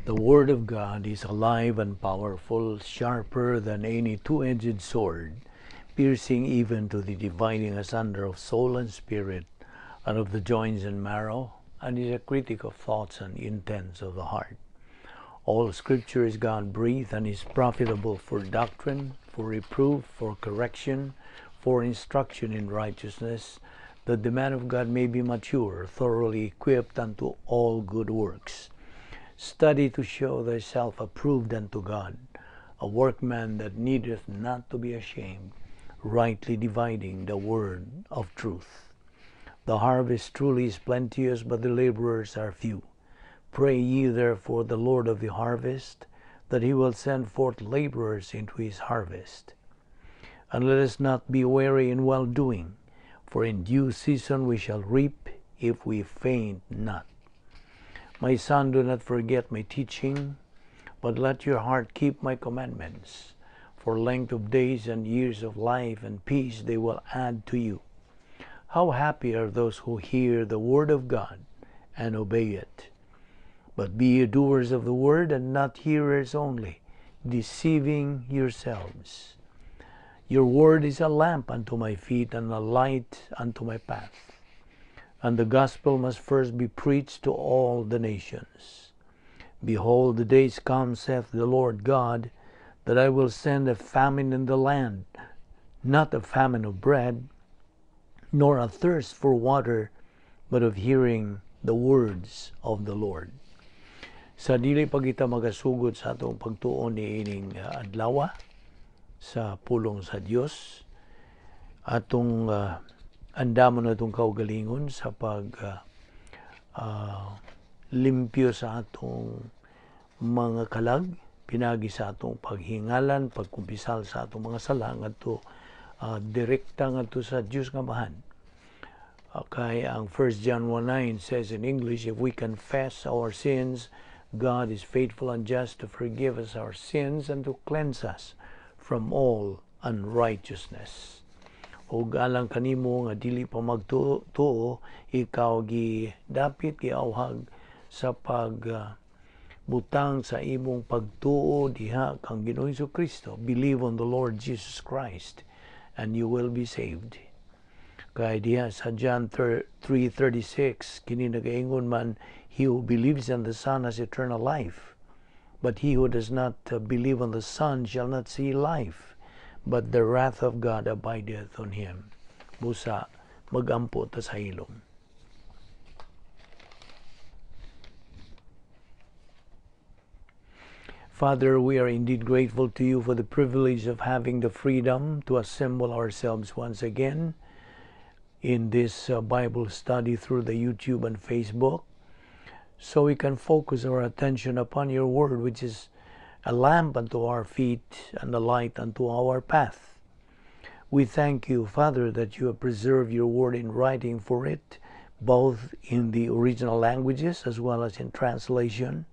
The Word of God is alive and powerful, sharper than any two-edged sword, piercing even to the dividing asunder of soul and spirit, and of the joints and marrow, and is a critic of thoughts and intents of the heart. All Scripture is God-breathed and is profitable for doctrine, for reproof, for correction, for instruction in righteousness, that the man of God may be mature, thoroughly equipped unto all good works. Study to show thyself approved unto God, a workman that needeth not to be ashamed, rightly dividing the word of truth. The harvest truly is plenteous, but the laborers are few. Pray ye therefore the Lord of the harvest, that he will send forth laborers into his harvest. And let us not be weary in well-doing, for in due season we shall reap, if we faint not. My son, do not forget my teaching, but let your heart keep my commandments. For length of days and years of life and peace they will add to you. How happy are those who hear the word of God and obey it. But be ye doers of the word, and not hearers only, deceiving yourselves. Your word is a lamp unto my feet, and a light unto my path. And the gospel must first be preached to all the nations. Behold, the days come, saith the Lord God, that I will send a famine in the land, not a famine of bread, nor a thirst for water, but of hearing the words of the Lord. Sa dili pa kita magasugod sa atong pagtuon ni ining adlaw sa pulong sa Dios, atong andamon na itong kaugalingon sa limpyo sa atong mga kalag, pinagi sa atong paghingalan, pagkumpisal sa atong mga sala ngadto direkta ngadto sa Dios nga Amahan. Kay ang 1 John 1:9 says in English, if we confess our sins, God is faithful and just to forgive us our sins and to cleanse us from all unrighteousness. O galang kanimo nga dili pa magtuo, ikaw dapit giawhag sa butang sa imong pagtuo diha kang Ginoong Jesucristo. Believe on the Lord Jesus Christ and you will be saved. Kaya diha sa John 3:36 kini nagaingon man, he who believes in the Son has eternal life, but he who does not believe on the Son shall not see life, but the wrath of God abideth on him. Busa magampo ta sa ilong. Father, we are indeed grateful to you for the privilege of having the freedom to assemble ourselves once again in this Bible study through the YouTube and Facebook, so we can focus our attention upon your word, which is a lamp unto our feet and a light unto our path. We thank you, Father, that you have preserved your word in writing for it, both in the original languages as well as in translation.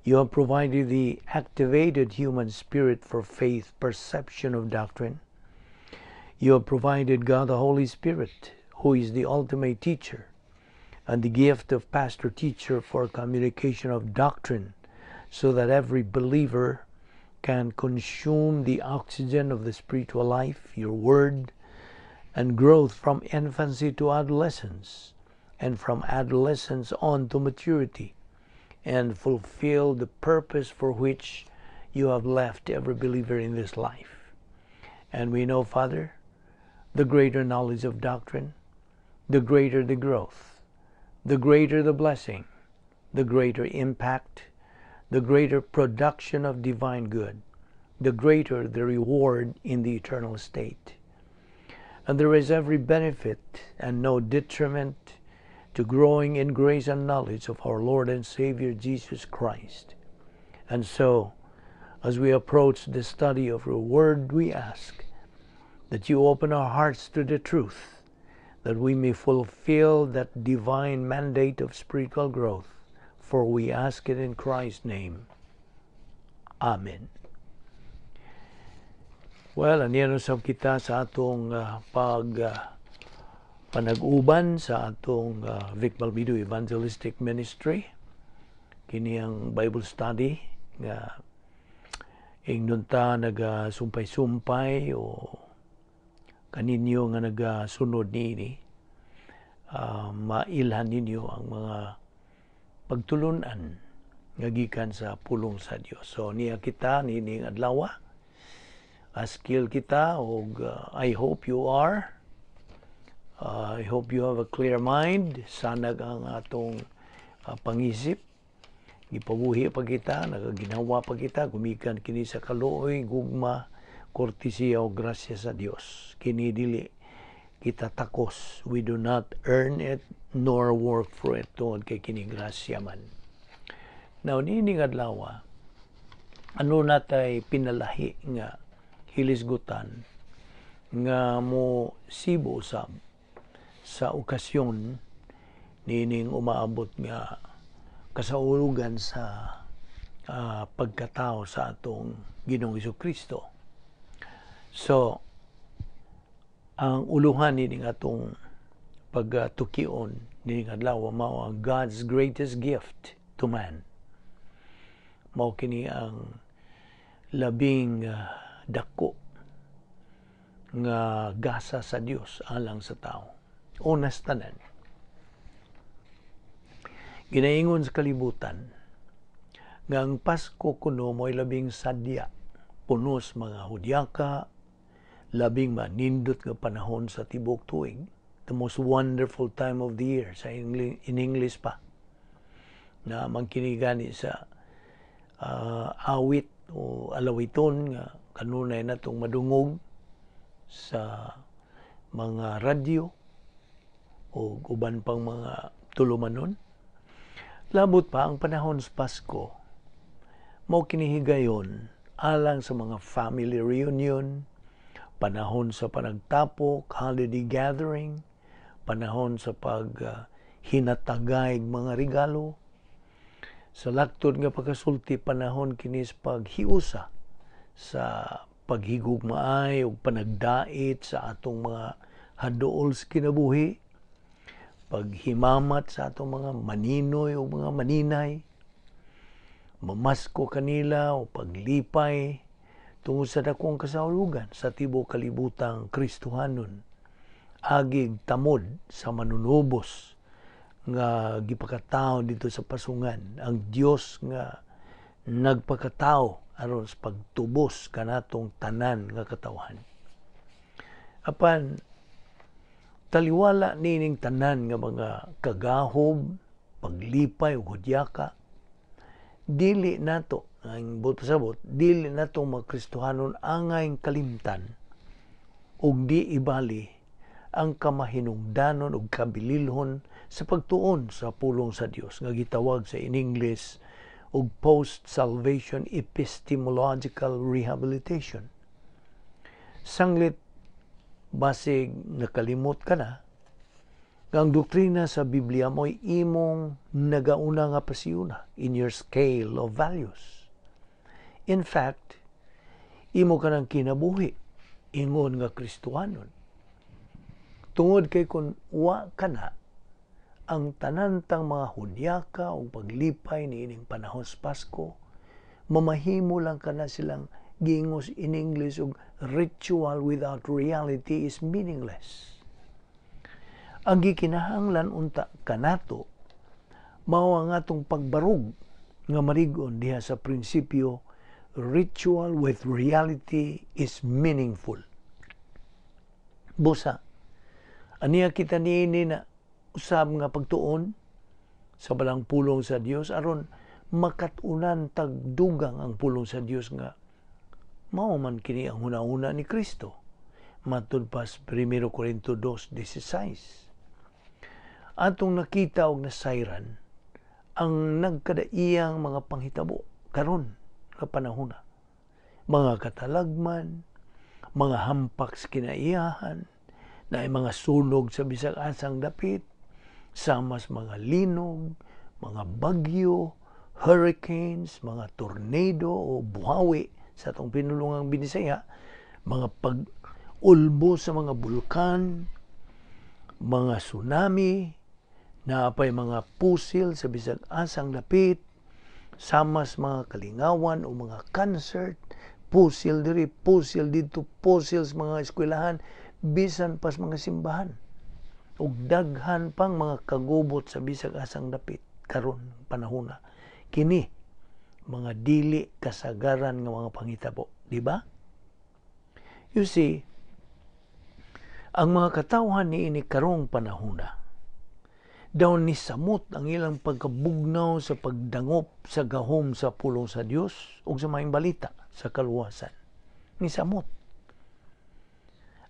You have provided the activated human spirit for faith, perception of doctrine. You have provided God the Holy Spirit, who is the ultimate teacher, and the gift of pastor-teacher for communication of doctrine, so that every believer can consume the oxygen of the spiritual life, your word, and growth from infancy to adolescence, and from adolescence on to maturity, and fulfill the purpose for which you have left every believer in this life. And we know, Father, the greater knowledge of doctrine, the greater the growth, the greater the blessing, the greater impact, the greater production of divine good, the greater the reward in the eternal state. And there is every benefit and no detriment to growing in grace and knowledge of our Lord and Savior Jesus Christ. And so, as we approach the study of your word, we ask that you open our hearts to the truth, that we may fulfill that divine mandate of spiritual growth. For we ask it in Christ's name. Amen. Well, aniyan usab kita sa atong panag-uban sa atong Vic Balbido Evangelistic Ministry. kini ang Bible study nga ingnon ta nagasumpay-sumpay o kaninyo nga nagasunod niini, mailhan ninyo ang mga pagtulunan nga gikan sa pulong sa Dios. So niya kita nining adlaw, askil kita og I hope you are. I hope you have a clear mind. Sanag ang atong pangisip. Gipabuhi pa kita, nagaginawa pa kita, gumikan kini sa kaluoy, gugma, kortesiya o grasya sa Dios. Kini dili kita takos. We do not earn it nor work for it tungod kay kini grasya man. Now, nining adlaw, ano natay pinalahi nga hilisgutan nga mo sibo sa okasyon nining umaabot nga kasaulugan sa pagkatao sa atong Ginoong Jesucristo. So, ang uluhan nining atong pagtukion nining adlaw mao ang God's greatest gift to man. Mao kini ang labing dako nga gasa sa Dios alang sa tao. Unas tanan, ginaingon sa kalibutan nga ang Pasko kuno mo'y labing sadya, punos mga hudyaka, labing manindot nga panahon sa tibok tuig, the most wonderful time of the year sa in English pa, na magkinigani sa awit o alawiton nga kanunay natong madungog sa mga radyo o uban pang mga tulumanon. Labot pa ang panahon sa Pasko, mao kinihigayon alang sa mga family reunion, panahon sa panagtapok, holiday gathering, panahon sa hinatagay mga regalo, sa laktod nga pagkasulti panahon kini sa paghiusa sa paghigugmaay o panagdait sa atong mga haduol sa kinabuhi, paghimamat sa atong mga maninoy o mga maninay, mamasko kanila o paglipay tungod sa dakong kasaulugan sa tibuok kalibutang Kristohanon, agig tamod sa manunubos nga gipakatao dito sa pasungan, ang Dios nga nagpakatao aron sa pagtubos kanatong tanan nga katawhan. Apan taliwala nining tanan nga mga kagahob, paglipay ug hudyaka, dili nato ang pasabot, dili nato mga Kristohanon angay kalimtan ug di ibali ang kamahinungdanon ug kabililhon sa pagtuon sa pulong sa Dios nga gitawag sa in English ug post-salvation epistemological rehabilitation. Sanglit basig nakalimot ka na nga ang doktrina sa Biblia mo'y imong nagauna nga pasiyuna in your scale of values. In fact, imo ka ng kinabuhi ingon nga Kristohanon. Tungod kay kung wa ka na, ang tanantang mga hudyaka o paglipay niining panahon sa Pasko, mamahimo lang ka na silang gingos in English og ritual without reality is meaningless. Ang gikinahanglan unta kanato mao ang atong pagbarug nga marigon diha sa prinsipyo, ritual with reality is meaningful. Busa, aniya kita niini na usab nga pagtuon sa balang pulong sa Dios aron makatunan tagdugang ang pulong sa Dios nga mao man kini ang hunahuna ni Kristo. Matud pa sa 1 Corinto 2:16. Atong nakita og nasayran ang nagkadaiyang mga panghitabo karon nga panahona. Mga katalagman, mga hampak sa kinaiyahan, na ay mga sunog sa bisag asang dapit, samas mga linog, mga bagyo, hurricanes, mga tornado o buhawi sa atong pinulungang Binisaya, mga pag-ulbo sa mga bulkan, mga tsunami, naapay mga pusil sa bisag asang dapit, Samas mga kalingawan o mga concert, pusil diri, pusil dito, pusil sa mga eskwelahan, bisan pas mga simbahan. Ug daghan pang mga kagubot sa bisag asang dapit karon panahona. Kini mga dili kasagaran nga mga panghitabo, di ba? You see, ang mga katawhan niini karong panahona daw ni samot ang ilang pagkabugnaw sa pagdangop sa gahom sa pulong sa Dios ug sa maayong balita sa kaluwasan. Ni samot.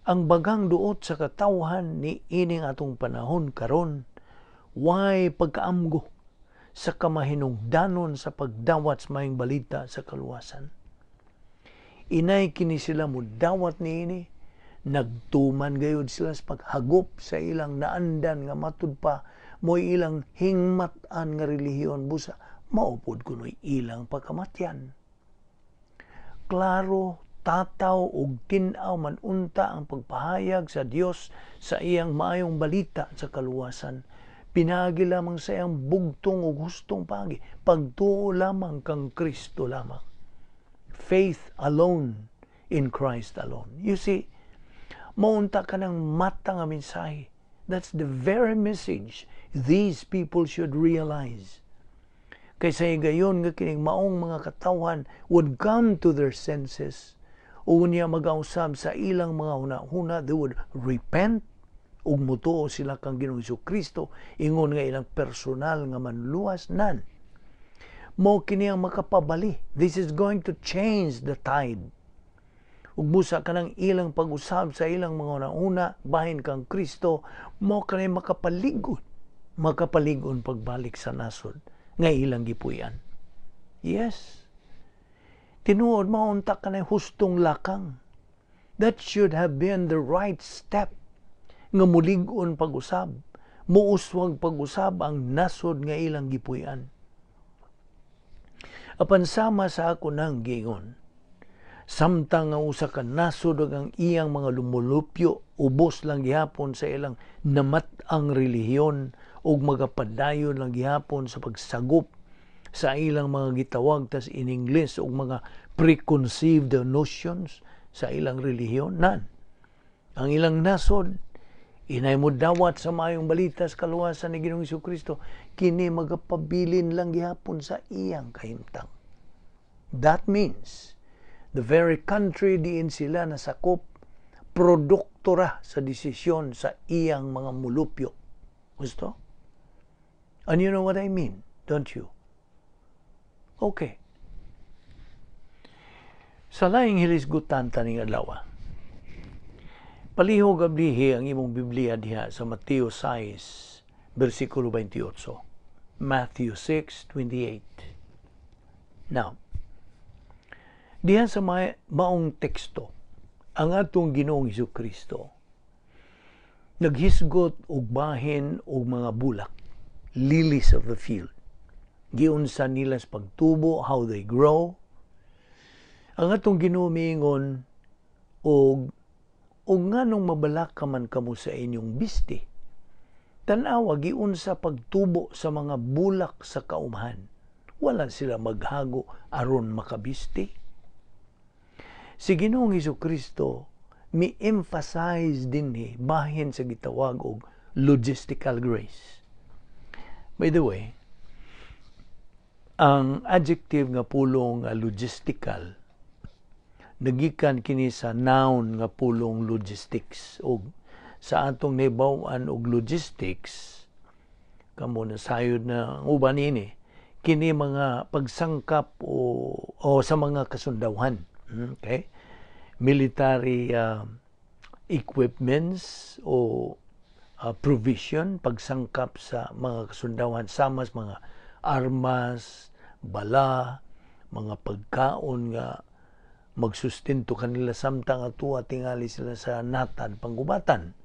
Ang bagang duot sa katawhan ni ining atong panahon karon, why pagkaamgo sa kamahinungdanon sa pagdawat sa maayong balita sa kaluwasan. Inay kini sila mo dawat niini, nagtuman gayud sila sa paghagop sa ilang naandan nga matud pa mo'y ilang hingmatan nga relihiyon busa maupod kuno'y ilang pagkamatyan. Klaro, tataw ug tin-aw man unta ang pagpahayag sa Dios sa iyang maayong balita sa kaluwasan. Pinagi lamang sa iyang bugtong ug hustong pagi, pagtuo lamang kang Kristo lamang. Faith alone in Christ alone. You see, maunta ka ng mata nga mensahe. That's the very message these people should realize. Kaysa gayon nga kining maong mga katawhan would come to their senses. O niya mag-ausab sa ilang mga huna-huna, they would repent ug mutuo sila kang Ginoong Kristo ingon nga ilang personal nga manluwas nan. Mao kini ang makapabali. This is going to change the tide. Ug busa kanang ilang pag-usab sa ilang mga una bahin kang Kristo, mao kanay makapaligon pagbalik sa nasod nga ilang gipuy-an. Yes. Tinuod maunta kanay hustong lakang. That should have been the right step nga mulig-on pag-usab, muuswag pag-usab ang nasod nga ilang gipuy-an. Apan sama sa ako nang giingon, samtang nga usa ka nasod ang iyang mga lumulupyo, ubos lang gihapon sa ilang namat-ang relihiyon ug magapadayon lang gihapon sa pagsagop sa ilang mga gitawag tas in English ug mga preconceived notions sa ilang relihiyon nan. Ang ilang nasod inay mo dawat sa maayong balita sa kaluwasan ni Ginoong Jesucristo, kini magapabilin lang gihapon sa iyang kahimtang. That means the very country diin sila nasakop, produkto ra sa desisyon sa iyang mga mulupyo. Gusto? And you know what I mean, don't you? Okay. Sa laing hilisgutan taning adlaw, palihog ablihi ang imong Biblia diha sa Mateo 6, versikulo 28. Matthew 6:28. Now, diha sa maong teksto, ang atong Ginoong Jesucristo naghisgot og bahin og mga bulak, lilies of the field. Giunsa nila sa pagtubo, how they grow. Ang atong Ginoo miingon og nganong mabalak ka man kamo sa inyong bisti. Tan-awa giunsa pagtubo sa mga bulak sa kaumahan. Wala sila maghago aron makabisti. Si Ginoong Jesucristo mi-emphasize dinhi bahin sa gitawag og logistical grace. By the way, ang adjective nga pulong logistical nagikan kini sa noun nga pulong logistics, og sa atong nahibaw-an og logistics kamo na sayod na uban ini kini mga pagsangkap o sa mga kasundawhan, okay, military equipments o provision, pagsangkap sa mga kasundawhan sama sa mga armas, bala, mga pagkaon nga magsustinto kanila samtang atua tingali sila sa natad panggubatan.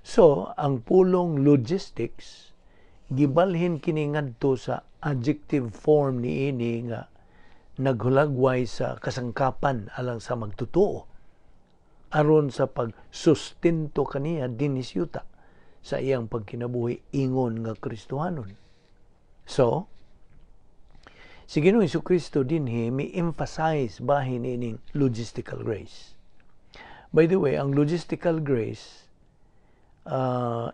So, ang pulong logistics gibalhin kini ngadto sa adjective form niini nga naghulagway sa kasangkapan alang sa magtutuo aron sa pagsustinto kaniya dinis yuta sa iyang pagkinabuhi ingon nga Kristohanon. So, Si Ginoong Jesucristo dinhi mi emphasize bahin ining logistical grace. By the way, ang logistical grace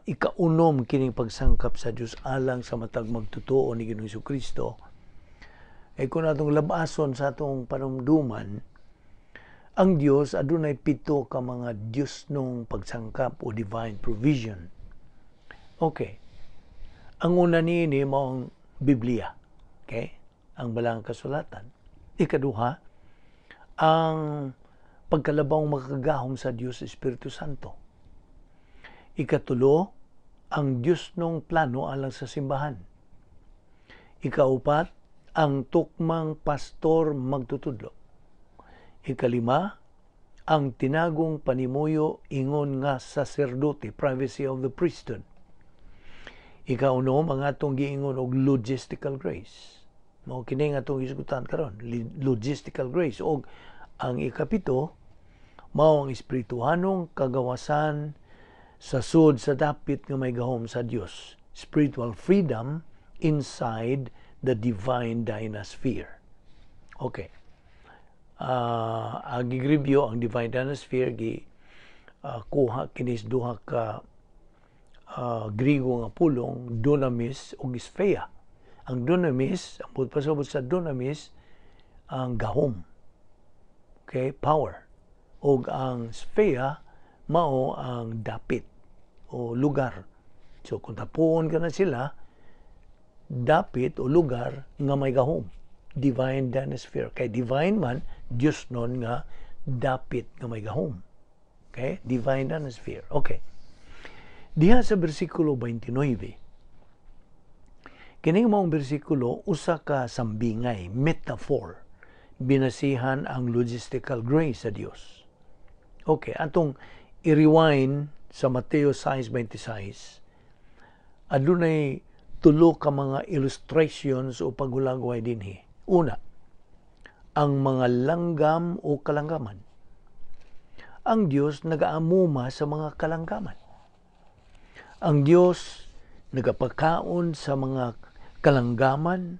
ikaunom kining pagsangkap sa Dios alang sa matag magtotoo ni Ginoong Jesucristo. Kung atong labason sa atong panumduman, ang Dios adunay 7 ka mga Dios nung pagsangkap o divine provision. Okay. Ang una niini mao ang Biblia. Okay? Ang balang kasulatan. Ikaduha, ang pagkalabaw makagahom sa Dios Espiritu Santo. Ikatulo, ang Dios nung plano alang sa simbahan. Ikaupat, ang tukmang pastor magtutudlo. Ikalima, ang tinagong panimuyo ingon nga sacerdote, privacy of the priesthood. Ikaunom, ang atong giingon og logistical grace. Mao kini nga atong isgutan karon, logistical grace. Og ang ikapito, mao ang espirituhanong kagawasan sa sud sa dapit nga may gahom sa Dios. Spiritual freedom inside the divine dynasphere. Okay. Agi-review ang divine dynasphere kuha kinis duha ka Griego nga pulong, dunamis ug spheia. Ang dunamis, ang pasabot sa dunamis, ang gahom. Okay, power. Ug ang spheia mao ang dapit o lugar. So kung tapuon ka na sila, dapit o lugar nga may gahom. Divine dynasphere. Kay divine man, Diyos nun nga dapit nga may gahom. Okay? Divine dynasphere. Okay. Diha sa bersikulo 29, kining maong bersikulo, usa ka sambingay, metaphor, binasihan ang logistical grace sa Dios. Okay, atong i-rewind sa Mateo 6:26, adunay tulo ka mga illustrations o paghulagway dinhi. Una, ang mga langgam o kalanggaman. Ang Dios nagaamuma sa mga kalanggaman. Ang Dios nagapakaon sa mga kalanggaman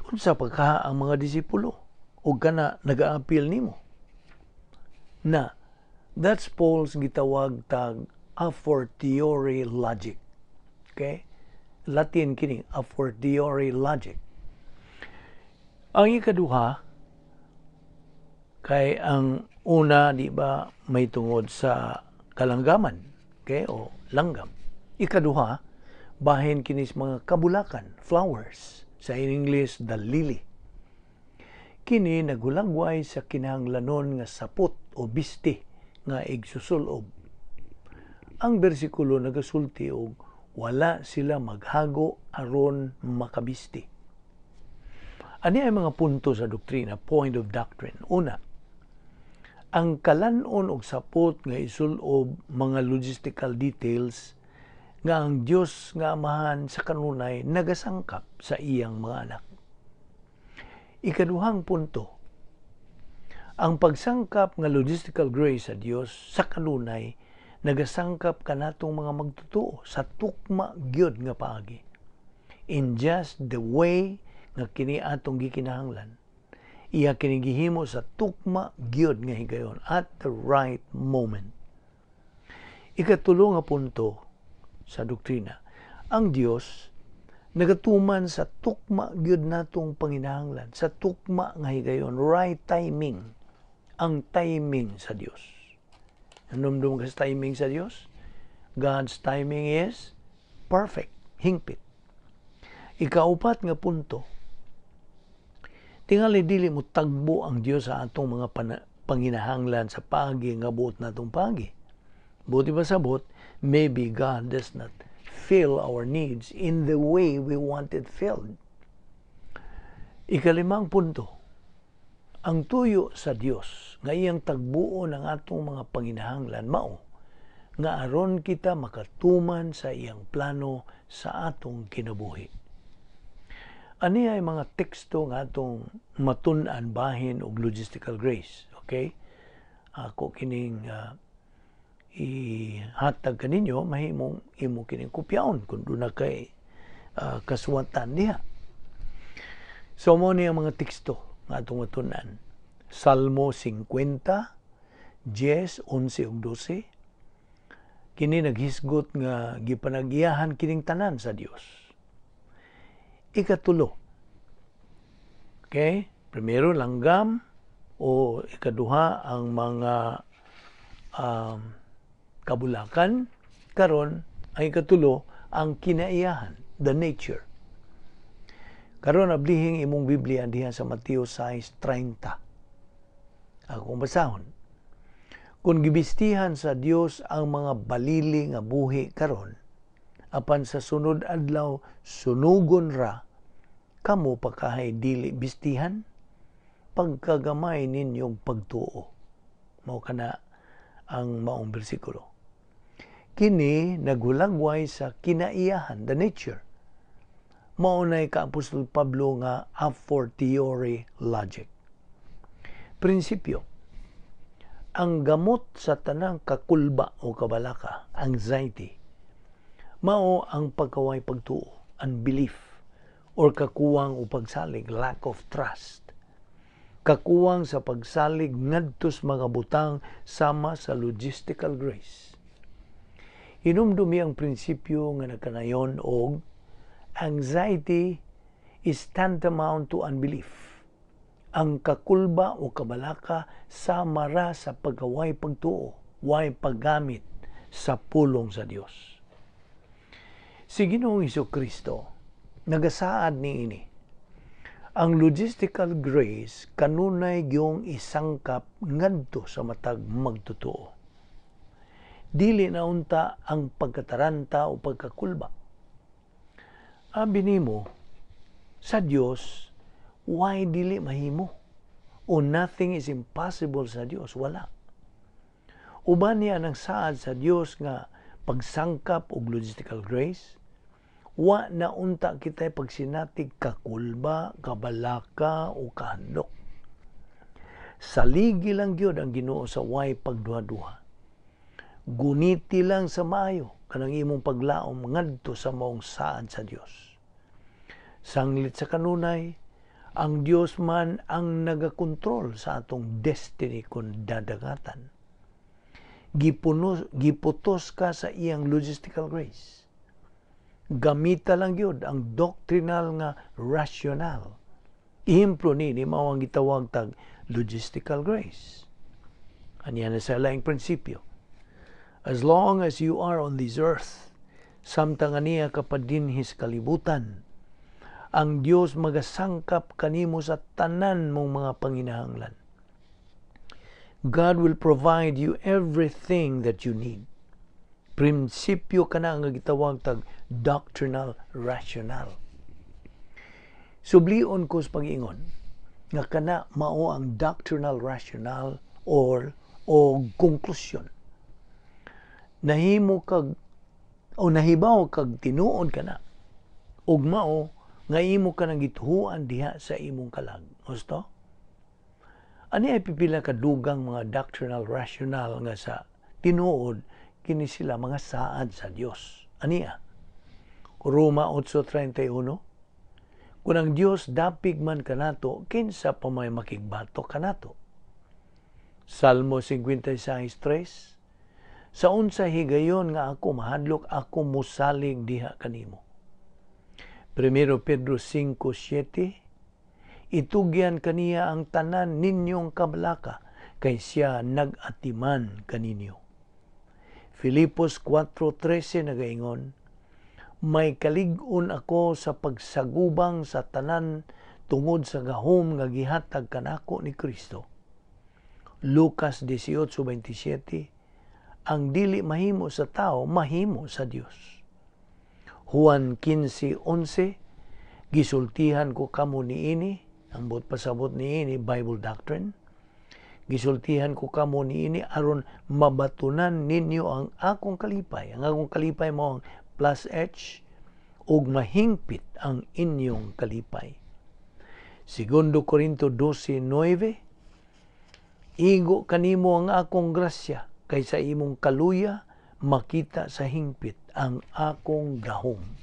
unsa pagka ang mga disipulo ug kana nagaapil nimo. Na that's Paul's gitawag tag a fortiori logic. Okay? Latin kini, a fortiori logic. Ang ikaduha kay ang una di ba may tungod sa kalanggaman, okay, o langgam. Ikaduha, bahin kinis mga kabulakan, flowers, sa English the lily. Kini nagulagway sa kinahanglanon nga sapot o bisti nga igsusulob. Ang bersikulo nagasulti og wala sila maghago aron makabisti. Ani ay mga punto sa doktrina, point of doctrine. Una, ang kalanon og sapot nga isulob mga logistical details nga ang Dios nga Amahan sa kanunay nagasangkap sa iyang mga anak. Ikaduhang punto, ang pagsangkap nga logistical grace sa Dios sa kanunay nagasangkap kanatong mga magtotoo sa tukma gyud nga paagi. In just the way nga kini atong gikinahanglan. Iya kini gihimo sa tukma gyud nga higayon at the right moment. Ikatulo nga punto sa doktrina, ang Dios nagatuman sa tukma gyud natong panginahanglan, sa tukma nga higayon, right timing. Ang timing sa Dios. Anumdum ka sa timing sa Dios? God's timing is perfect, hingpit. Ikaupat nga punto, tingali dili mo tagbo ang Dios sa atong mga panginahanglan sa pagi nga buot natong pagi. Buti ba sabot, maybe God does not fill our needs in the way we want it filled. Ikalimang punto, ang tuyo sa Dios nga iyang tagbuo ng atong mga panginahanglan mao nga aron kita makatuman sa iyang plano sa atong kinabuhi. Ani ay mga teksto nga atong matun-an bahin og logistical grace. Okay? Ako kining ihatag kaninyo, mahimong imo kining kopyaon kung doon na kay kasuwatan niya. So mo ni ang mga teksto nga atong matunan. Salmo 50, 10, 11 ug 12. Kini naghisgot nga gipanag-iyahan kining tanan sa Dios. Ikatulo. Okay? Primero langgam o ikaduha ang mga kabulakan. Karon ang ikatulo ang kinaiyahan, the nature. Karon ablihing imong Biblia diha sa Mateo 6:30. Akong basahon. Kung gibistihan sa Dios ang mga balili nga buhi karon, apan sa sunod adlaw sunugon ra, kamo pakahay dili bistihan, pagkagamay ninyong pagtuo. Mao kana ang maong bersikulo. Kini naghulagway sa kinaiyahan, the nature. Maunay ka Apostol Pablo nga a fortiori logic. Prinsipyo. Ang gamot sa tanang kakulba o kabalaka, anxiety, mao ang pagkaway pagtuo, unbelief, or kakuwang o pagsalig, lack of trust. Kakuwang sa pagsalig ngadtos mga butang sama sa logistical grace. Hinumdumi ang prinsipyo nga nagkanayon og anxiety is tantamount to unbelief. Ang kakulba o kabalaka sama ra sa pagkaway pagtuo, way paggamit sa pulong sa Dios. Si Ginoong Hesukristo nagasaad niini. Ang logistical grace kanunay gyung isangkap ngadto sa matag magtotoo. Dili na unta ang pagkataranta o pagkakulba. Abi nimo, sa Dios, why dili mahimo? O nothing is impossible sa Dios, wala. Uban niya ang saad sa Dios nga pagsangkap og logistical grace, wa na unta kitay pagsinatig kakulba, kabalaka o kahandok. Saligi lang gyud ang Ginoo sa way pagduha-duha. Guniti lang sa maayo kanang imong paglaom ngadto sa maong saad sa Dios. Sanglit sa kanunay, ang Dios man ang nagakontrol sa atong destiny kung dadagatan. Giputos ka sa iyang logistical grace. Gamita lang yun ang doctrinal nga rational. Ihemplo ni mao ang gitawag tag logistical grace. Aniya na sa laing prinsipyo. As long as you are on this earth, samtang aniya kapadinhis kalibutan, ang Dios magasangkap kanimo sa tanan mong mga panginahanglan. God will provide you everything that you need. Prinsipyo kana nga gitawag tag doctrinal rational. Sublion ko sa pag-ingon nga kana mao ang doctrinal rational o konklusyon. Nahimo kag o nahibaw kag tinuod kana ug mao nga imo ka nang gituhuan diha sa imong kalag. Gusto? Ani ay pipila ka dugang mga doctrinal rational nga sa tinuod kini sila mga saad sa Dios. Ania? Roma 8:31. Kung ang Dios dapig man kanato, kinsa pa may makigbato kanato? Salmo 56:3. Sa unsa higayon nga ako mahadlok, ako musalig diha kanimo. 1 Pedro 5:7. Itugyan kaniya ang tanan ninyong kabalaka, kay siya nag-atiman kaninyo. Filipos 4:13 nagaingon, may kalig-on ako sa pagsagubang sa tanan tungod sa gahom nga gihatag kanako ni Kristo. Lucas 18:27. Ang dili mahimo sa tao, mahimo sa Dios. Juan 15:11, gisultihan ko kamo niini, ang pasabot niini Bible doctrine. Gisultihan ko kamo niini aron mabatunan ninyo ang akong kalipay. Ang akong kalipay mo ang plus H ug mahingpit ang inyong kalipay. Segundo Corinto 12:9, igo kanimo ang akong grasya kaysa imong kaluya makita sa hingpit ang akong gahom.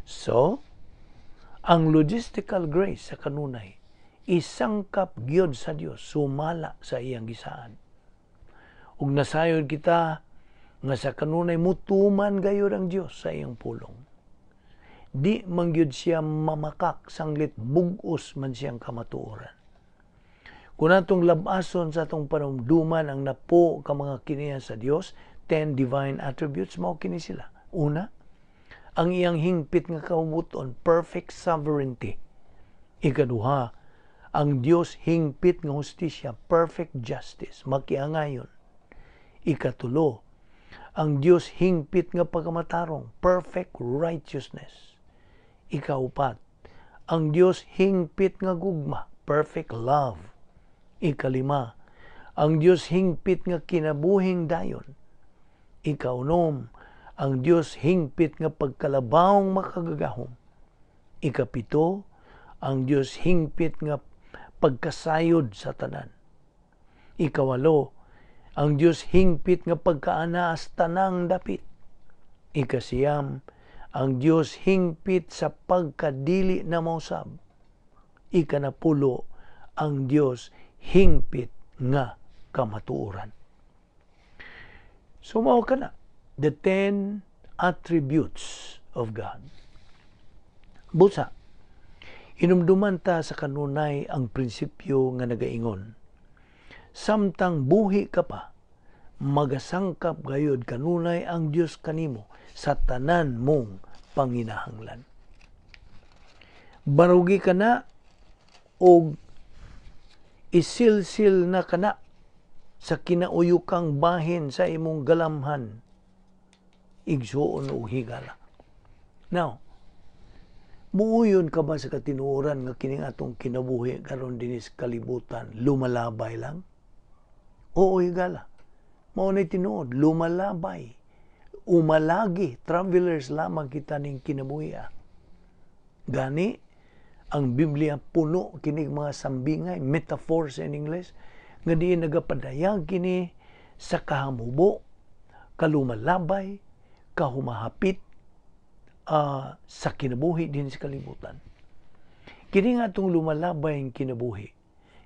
So, Ang logistical grace sa kanunay isangkap gyud sa Dios sumala sa iyang gisaan. Ug nasayod kita nga sa kanunay mutuman gayud ang Dios sa iyang pulong. Di man gyud siya mamakak sanglit bugos man siyang kamatuoran. Kung atong labason sa atong panumduman ang napo ka mga kiniya sa Dios, 10 divine attributes mao kini sila. Una, ang iyang hingpit nga kabubuton, perfect sovereignty. Ikaduha, ang Dios hingpit nga hustisya, perfect justice, makiangayon. Ikatulo, ang Dios hingpit nga pagkamatarong, perfect righteousness. Ikaupat, ang Dios hingpit nga gugma, perfect love. Ikalima, ang Dios hingpit nga kinabuhing dayon. Ikaunom, ang Dios hingpit nga pagkalabawong makagagahom. Ikapito, ang Dios hingpit nga pagkasayod sa tanan. Ikawalo, ang Dios hingpit nga pagkaanaas tanang dapit. Ikasiyam, ang Dios hingpit sa pagkadili na mausab. Ikanapulo, ang Dios hingpit nga kamatuoran. Sumaw ka na, the 10 attributes of God. Busa, inumduman ta sa kanunay ang prinsipyo nga nagaingon. Samtang buhi ka pa, magasangkap gayud kanunay ang Dios kanimo sa tanan mong panginahanglan. Barugi ka na o isilsil na kana sa kinauyukang bahin sa imong galamhan, igsuon o higala. Now, muuyon ka ba sa katinuoran nga kining atong kinabuhi karon dinis kalibutan lumalabay lang? Oo, higala. Mao nay tinuod, lumalabay. Umalagi, travelers lamang kita ning kinabuhi. Gani, ang Biblia puno kining mga sambingay, metaphors in English, nga di nagapadayag kini sa kahamubo, kalumalabay, kahumahapit sa kinabuhi din sa kalibutan. Kini nga itong lumalabay ang kinabuhi,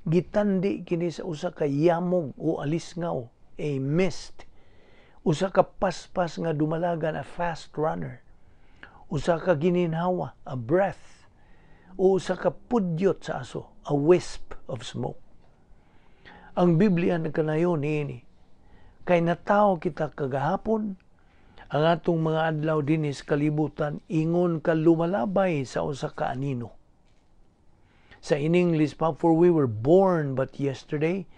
gitandi kini sa usa ka yamog o alisngaw, a mist, usa ka paspas nga dumalagan, a fast runner, usa ka gininhawa, a breath, o usa ka pudyot sa aso, a wisp of smoke. Ang Biblia nagkanayon niini, kay nataw kita kagahapon, ang atong mga adlaw dinis kalibutan, ingon ka lumalabay sa usa ka anino. Sa in English pa, for we were born but yesterday,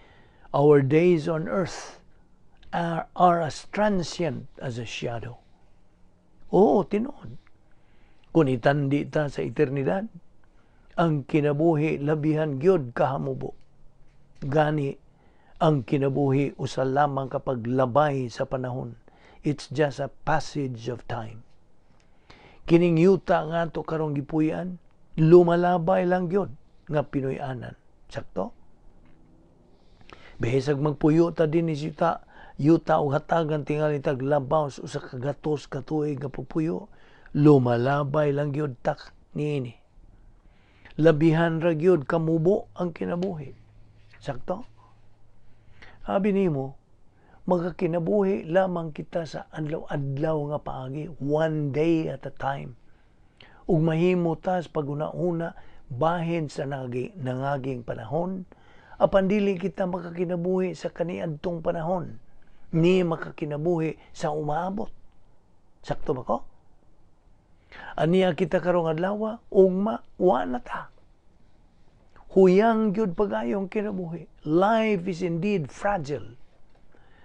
our days on earth are as transient as a shadow. Oo, tinuod. Kung itandi ta sa eternidad, ang kinabuhi labihan gyud kahamubo. Gani, ang kinabuhi usa lamang kapag labay sa panahon. It's just a passage of time. Kining yuta nga to karong gipuy-an, lumalabay lang gyud nga Pinoy-anan. Sakto? Bihisag magpuyo ta din is yuta o hatagan tingali taglabaw sa usa ka gatos ka tuig nga pagpuyo, lumalabay lang gyud tak niini. Labihan ra gyud kamubo ang kinabuhi. Sakto? Abi nimo, magkakinabuhi lamang kita sa adlaw-adlaw nga paagi, one day at a time. Ug mahimo ta sa paguna-una bahin sa nangaging panahon, apan dili kita makakinabuhi sa kaniadtong panahon, ni makakinabuhi sa umaabot. Sakto ba ko? Aniya kita karong adlaw, ugma wa na ta. Huyang gyud pagayong kinabuhi. Life is indeed fragile.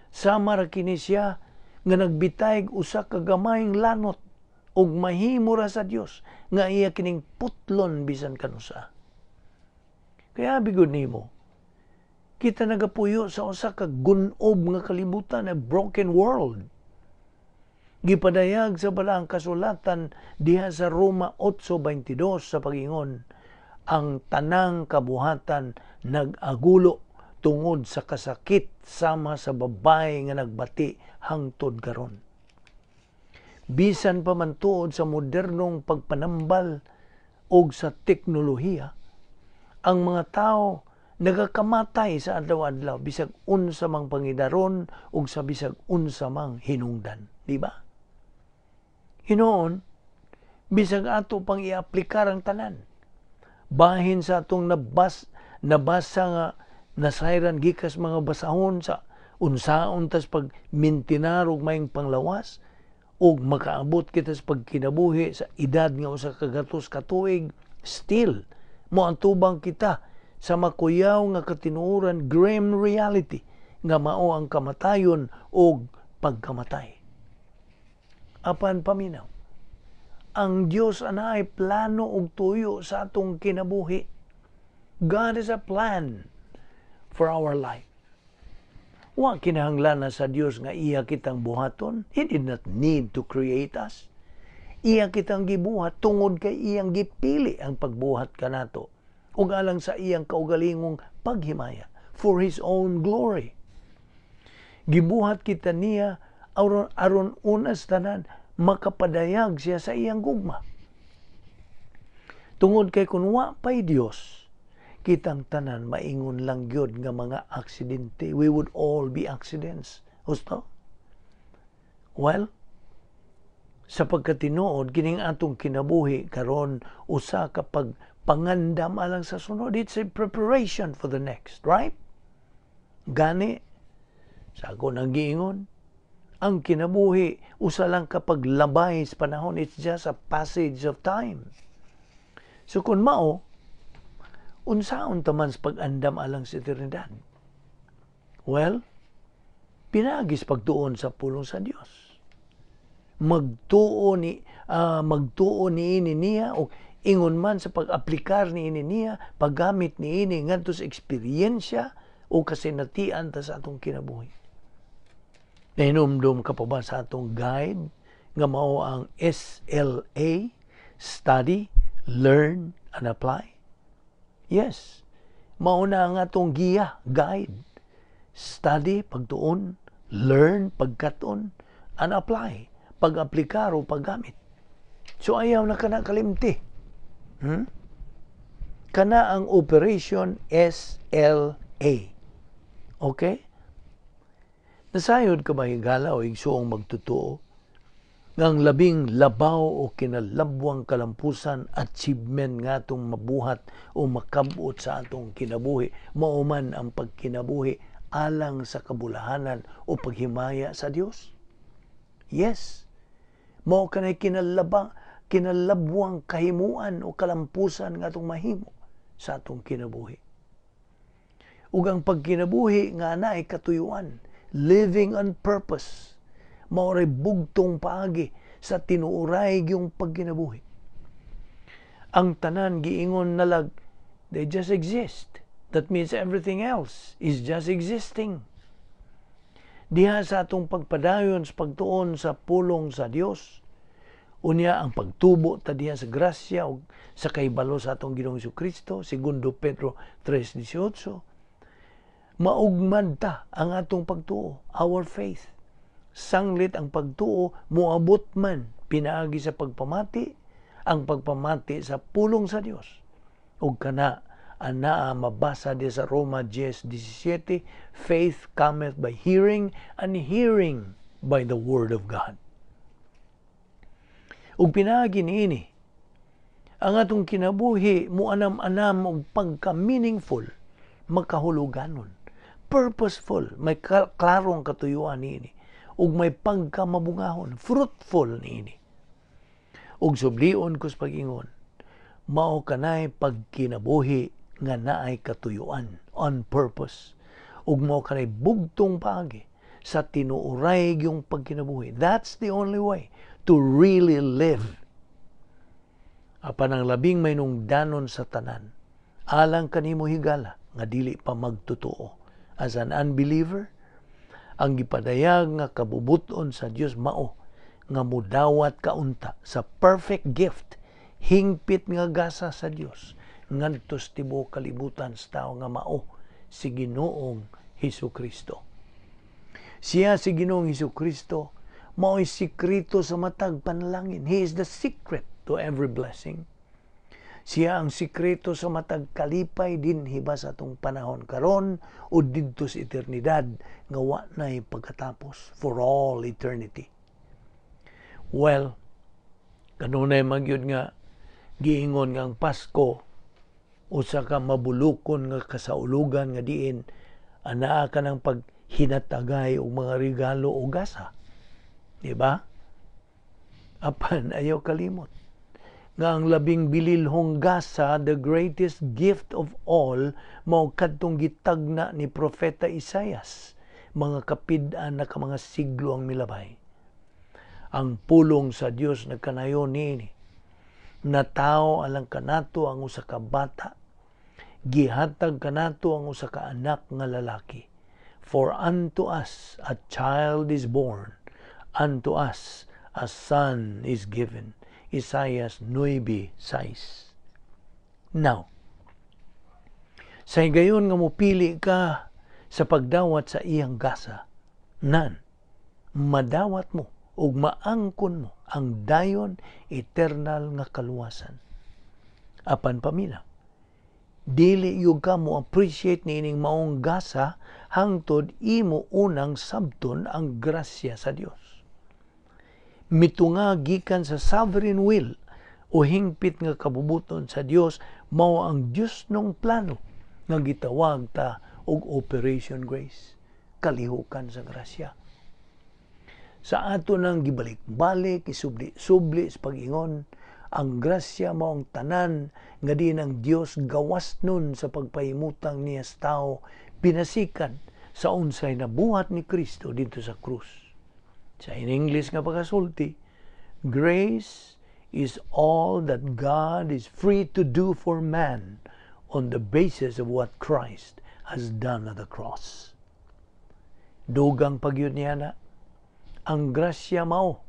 Sama ra kini siya nga nagbitayg usa ka gamayng lanot ug mahimo ra sa Dios nga iya kining putlon bisan kanusa. Kaya bigod nimo, kita nagapuyo sa usa ka gunob nga kalibutan, a broken world. Gipadayag sa balang kasulatan diha sa Roma 8:22 sa pagingon, ang tanang kabuhatan nag-agulo tungod sa kasakit sama sa babae nga nagbati hangtod karon. Bisan pa man tuod sa modernong pagpanambal o sa teknolohiya, ang mga tao nagakamatay sa adlaw-adlaw bisag unsa mang pangidaron o sa bisag unsa mang hinungdan, di ba? Hinoon, bisag ato pang i-aplikar ang tanan. Bahin sa atong nabasa nga nasayran gikas mga basahon sa unsaon tas pagmintinar og mayong panglawas og makaabot kita sa pagkinabuhi sa edad nga usa ka gatos ka tuig, still moantubang kita sa makuyaw nga katinuoran, grim reality nga mao ang kamatayon o pagkamatay. Apan paminaw, ang Dios anay plano og tuyo sa atong kinabuhi. God has a plan for our life. Wa kinahanglan na sa Dios nga iya kitang buhaton. He did not need to create us. Iya kitang gibuhat tungod kay iyang gipili ang pagbuhat kanato ug alang sa iyang kaugalingong paghimaya for His own glory. Gibuhat kita niya aron unas tanan makapadayag siya sa iyang gugma. Tungod kay kun wa pay Dios, kitang tanan maingon lang gyud nga mga aksidente. We would all be accidents. Husto? Well, sa pagkatinuod kining atong kinabuhi karon usa ka pangandam alang sa sunod. It's a preparation for the next, right? Gani, sa ako nang giingon, ang kinabuhi, usa lang kapag labay sa panahon, it's just a passage of time. So kung mao, unsaon taman sa pag-andam alang sa eternidad? Well, pinagis pagtuon sa pulong sa Dios. Magtuon ni ini niya o ingon man sa pag-aplikar ni ini niya, paggamit ni ini ngadto sa eksperyensya o kasinatian ta sa atong kinabuhi. Nahinumdum ka pa ba sa atong guide nga mao ang SLA, Study, Learn, and Apply? Yes, mao na ang atong giya, guide. Study, pagtuon, learn, pagkaton, and apply, pag-aplikar o paggamit. So ayaw na kana kalimti. Kana ang Operation SLA. Okay? Nasayod ka ba higala o igsuong magtotoo ng labing labaw o kinalabwang kalampusan achievement nga atong mabuhat o makabot sa atong kinabuhi, mauman ang pagkinabuhi alang sa kabulahanan o paghimaya sa Dios? Yes. Mao kanay kinalabwang kahimuan o kalampusan nga atong mahimo sa atong kinabuhi. Ug ang pagkinabuhi nga naay katuyuan, living on purpose, maoray bugtong paagi sa tinuuray yung pagkinabuhi. Ang tanan giingon nalag, they just exist. That means everything else is just existing. Diha sa atong pagpadayon sa pagtuon sa pulong sa Dios, unya ang pagtubo ta diha sa grasya o sa kaibalo sa atong Ginoong Jesucristo, segundo Pedro 3:18, maugmad ta ang atong pagtuo, our faith. Sanglit ang pagtuo, moabot man pinaagi sa pagpamati, ang pagpamati sa pulong sa Dios. Ug kana anaa mabasa di sa Roma 10:17, faith cometh by hearing, and hearing by the word of God. Ug pinaagi niini, ang atong kinabuhi muanam-anam og pagka-meaningful, makahuluganon, purposeful, may klarong katuyuan niini, ug may pagkamabungahon, fruitful niini. Ug sublion ko sa pag-ingon, mao kanay pagkinabuhi nga naay katuyuan, on purpose, ug mao kanay bugtong paagi sa tinuuray yung pagkinabuhi. That's the only way to really live. Apan ang labing may nungdanon sa tanan, alang kanimo higala nga dili pa magtotoo. As an unbeliever, ang gipadayag nga kabubuton sa Dios mao nga mudawat kaunta sa perfect gift, hingpit nga gasa sa Dios ngadtos tibuok kalibutan sa tao nga mao si Ginoong Hesukristo. Siya si Ginoong Hesukristo mao'y sikreto sa matag panalangin. He is the secret to every blessing. Siya ang sikreto sa matag kalipay din hiba sa atong panahon karon o didto sa eternidad nga wa nay pagkatapos for all eternity. Well, kanunay magyud nga giingon nga ang Pasko usa ka mabulukon nga kasaulugan nga diin anaa ka ng paghinatagay og mga regalo o gasa. Di ba? Apan ayaw kalimot nga ang labing bililhong gasa, the greatest gift of all, mao kadtong gitagna ni Propeta Isayas, mga kapid-an na ka mga siglo ang milabay. Ang pulong sa Dios nagkanayon nini, na tao alang kanato ang usa ka bata, gihatag kanato ang usa ka anak nga lalaki. For unto us a child is born, unto us a son is given. Isaias 9:6. Now, sa higayon nga mupili ka sa pagdawat sa iyang gasa, madawat mo ug maangkon mo ang dayon eternal nga kaluwasan. Apan paminaw, dili yung ka mo appreciate ni ining maong gasa hangtod imo unang sabton ang grasya sa Dios. Mitunga gikan sa sovereign will o hingpit nga kabubuton sa Dios mao ang Dios nung plano nga gitawag ta og Operation Grace, kalihukan sa grasya. Sa ato nang gibalik-balik, isubli-subli sa pag-ingon, ang grasya mao ang tanan nga di ng Dios gawas nun sa pagpahimutang niya sa tao, pinasikan sa unsay nabuhat ni Kristo dito sa krus. Sa in English nga pagkasulti, grace is all that God is free to do for man on the basis of what Christ has done at the cross. Dugang pagyud niya na, ang grasya mao,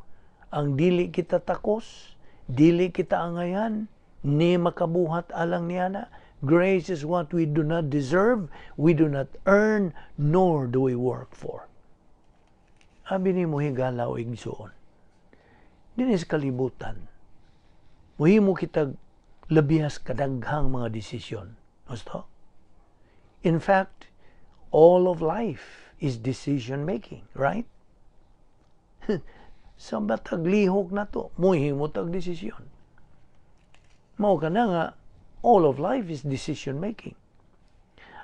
ang dili kita takos, dili kita angayan, ni makabuhat alang niya na. Grace is what we do not deserve, we do not earn, nor do we work for. Abi ni mo higala o igsuon. Dinis kalibutan. Muhimo kitag labihas kadaghang mga desisyon. Gusto? In fact, all of life is decision making, right? Sa batag lihok na to, muhimo tag desisyon. Mao ka na nga, all of life is decision making.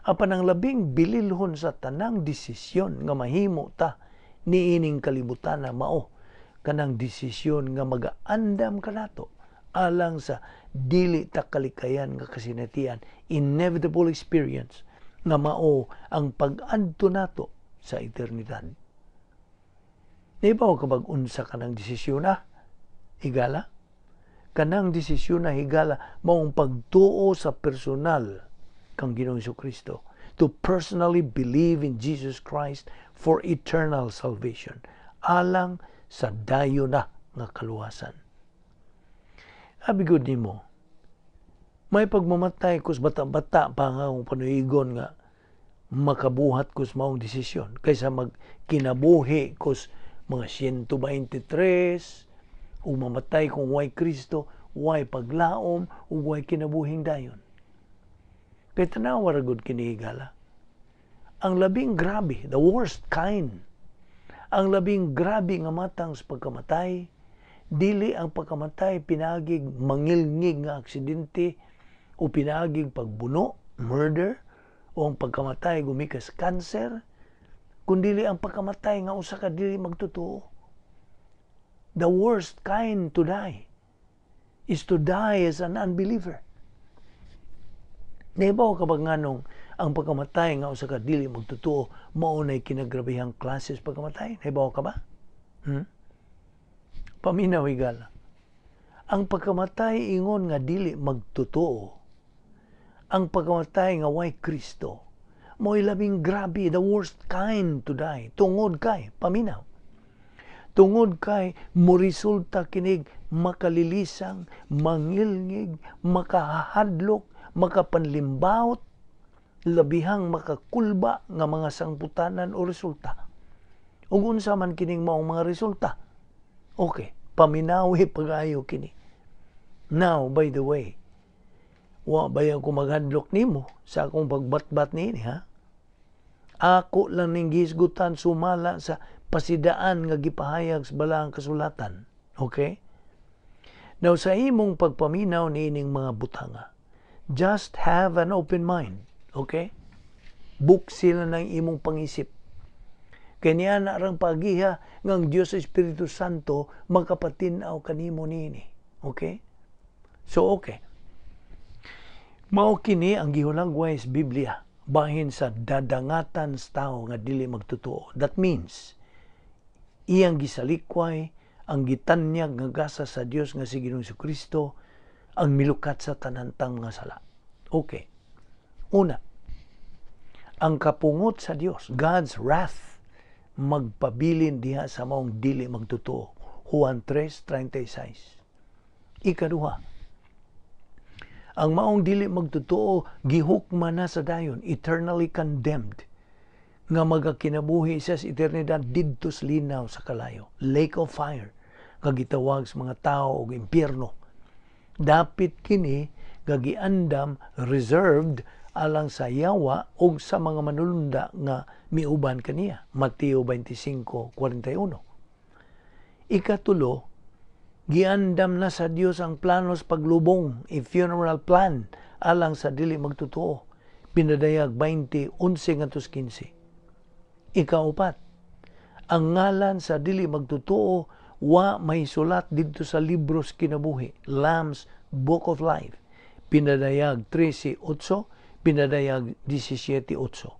Apan ang labing bililhon sa tanang desisyon nga mahimo ta niining kalibutan na mao kanang desisyon nga magaandam kanato alang sa dili ta kalikayan nga kasinatian, inevitable experience nga mao ang pag-adto nato sa eternidad. Ibaw kapag unsa kanang desisyon na higala, kanang desisyon na higala maong pagtuo sa personal kang Ginoong Jesucristo, to personally believe in Jesus Christ for eternal salvation, alang sa dayo na nga kaluwasan. Abigod nimo, may pagmamatay kus bata-bata pa nga akong panuigon nga makabuhat kus maong desisyon kaysa magkinabuhi kus mga 123 o mamatay kung way Kristo, way paglaom o way kinabuhing dayon. Kaya tanawa ragod kinihigala. Ang labing grabe, the worst kind, ang labing grabe nga matang sa pagkamatay, dili ang pagkamatay pinagig mangilngig nga aksidente o pinagig pagbuno, murder, o ang pagkamatay gumikas cancer, kundili ang pagkamatay nga usa ka dili magtotoo. The worst kind to die is to die as an unbeliever. Naibaw kapag nganong ang pagkamatay nga usa ka dili magtotoo mao nay kinagrabehang klases pagkamatay. Naibaw ka ba? Paminaw higala. Ang pagkamatay ingon nga dili magtotoo. Ang pagkamatay nga way Kristo mo'y labing grabe, the worst kind to die. Tungod kay paminaw. Tungod kay morisulta kinig makalilisang, mangilngig, makahadlok, makapanlimbaut, labihang makakulba nga mga sangputanan o resulta. Ug unsa man kining maong mga resulta? Okay, paminawi pagayo kini. Now, by the way, Wa ba ko maghadlok nimo sa akong pagbatbat niini, ha? Ako lang ning gisgutan sumala sa pasidaan nga gipahayag sa balaang kasulatan. Okay? Now, sa imong pagpaminaw niining mga butanga, just have an open mind. Okay? Buksi na ng imong pangisip. Kanya na rang pagiha ng Diyos Espiritu Santo magkapatinaw kanimo niini. Okay? So, okay. Mao kini ang gihulagway sa Biblia bahin sa dadangatan sa tao nga dili magtotoo. That means, iyang gisalikway ang gitanyag nga gasa sa Dios nga si Ginoong Kristo ang milukat sa tanantang nga sala. Okay. Una, ang kapungot sa Dios, God's wrath, magpabilin diha sa maong dili magtotoo. Juan 3:36. Ikaduha, ang maong dili magtotoo gihukma na sa dayon, eternally condemned, nga magakinabuhi sa eternidad didto sa linaw sa kalayo, lake of fire, nga gitawag sa mga tao og impyerno. Dapit kini gagiandam reserved alang sa yawa o sa mga manulunda nga miuban kaniya. Mateo 25:41. Ikatulo, giandam na sa Dios ang planos paglubong, a funeral plan, alang sa dili magtotoo. Pinadayag 20:11-15. Ikaupat, ang ngalan sa dili magtotoo wa may sulat dito sa libros kinabuhi, Lamb's Book of Life. Pinadayag 13:8, pinadayag 17:8.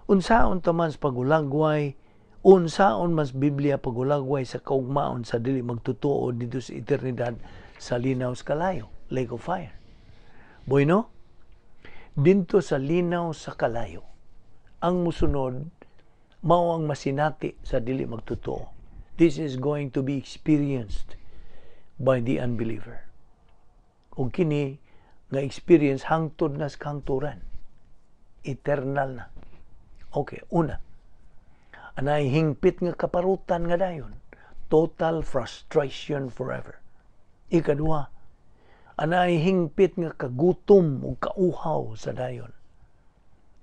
Unsaon taman sa pagulagway, unsaon mas Biblia pagulagway sa kaugmaon sa dili magtotoo dito sa eternidad sa linaw sa kalayo, lake of fire. Bueno, dito sa linaw sa kalayo, ang musunod mao ang masinati sa dili magtotoo. This is going to be experienced by the unbeliever. Kung kini nga experience hangtod na sa kahangturan, eternal na. Okay, una, anay hingpit nga kaparutan nga dayon, total frustration forever. Ikaduha, anay hingpit nga kagutom o kauhaw sa dayon.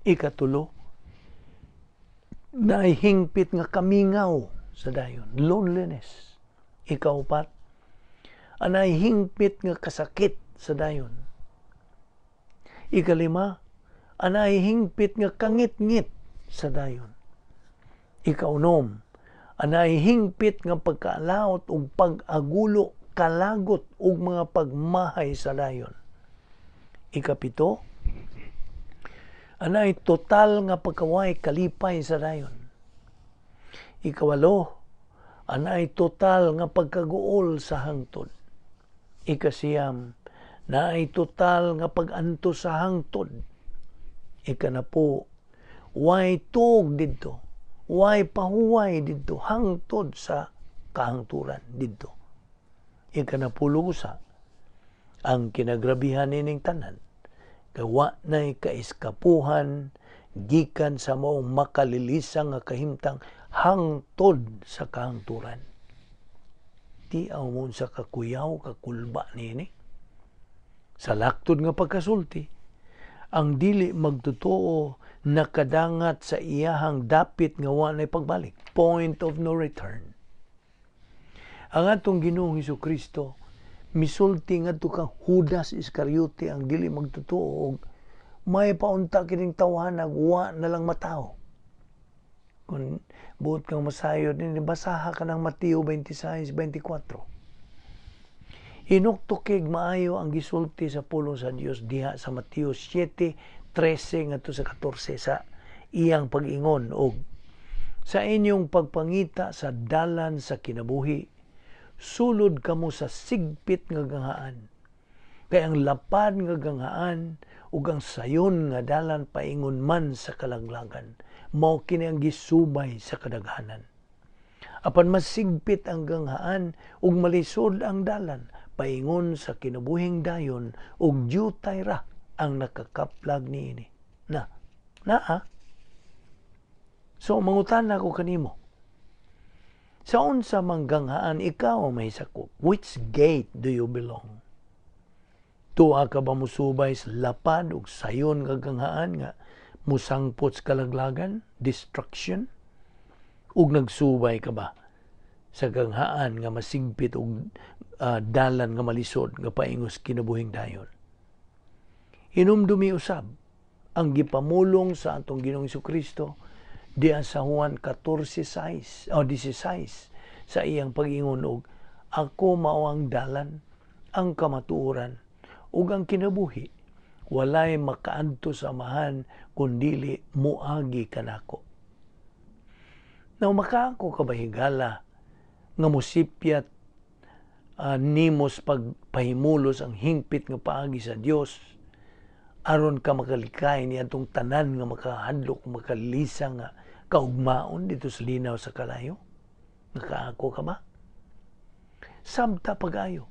Ikatulo, anay hingpit nga kamingaw sa dayon, loneliness. Ikaupat, anay hingpit nga kasakit sa dayon. Ikalima, anay hingpit nga kangit-ngit sa dayon. Ikaunom, anay hingpit nga pagkaalaot ug pag-agulo, kalagot ug mga pagmahay sa dayon. Ikapito, anay total nga pagkaway kalipay sa dayon. Ikawalo, anay total nga pagkaguol sa hangtod. Ikasiyam, naay total nga pag-anto sa hangtod. Ikanapo, way tuog didto, way pahuway didto, hangtod sa kahangturan didto. Ikanapulusa, ang kinagrabihan nining tanan, gawa na'y kaiskapuhan, gikan sa maong makalilisang nga kahimtang hangtod sa kahangturan. Di mo sa kakuyaw, kakulba nini. Sa laktod nga pagkasulti, ang dili magtotoo nakadangat sa iyahang dapit nga walay pagbalik, point of no return. Ang atong Ginoong Hesukristo misulti ngadto kang Judas Iscariote ang dili magtotoo, may paunta kining tawhanag wa na lang matao. Kung buot kang masayod, basaha ka ng Mateo 26:24. Hinuktukig maayo ang gisulti sa pulong sa Dios diha sa Mateo 7:13 ngadto sa 14 sa iyang pag-ingon og sa inyong pagpangita sa dalan sa kinabuhi, sulod kamo sa sigpit nga ganghaan. Kay ang lapad nga ganghaan ug ang sayon nga dalan paingon man sa kalaglagan, mao kini ang gisubay sa kadaghanan. Apan mas sigpit ang ganghaan ug malisod ang dalan paingon sa kinabuhing dayon ug jutay ra ang nakakaplag niini. So mangutana ko kanimo, sa unsa mang ganghaan ikaw may sakop? Which gate do you belong? Tuwa ka ba musubay sa lapad o sayon nga ganghaan nga musangpot sa kalaglagan, destruction? Ug nagsubay ka ba sa ganghaan nga masigpit og dalan nga malisod nga paingos kinabuhing dayon? Hinumdumi usab ang gipamulong sa atong Ginoong Jesucristo diya sa Juan 14:16 sa iyang pag-ingon og ako mao ang dalan, ang kamatuoran ug ang kinabuhi. Walay makaadto sa amahan kundili moagi kanako. Now makaako ka ba higala nga mosipyat nimos pagpahimulos ang hingpit nga paagi sa Dios aron ka makalikay ni atong tanan nga makahadlok makalisa nga kaugmaon dito sa linaw sa kalayo? Nakaako ka ba? Sabta pagayo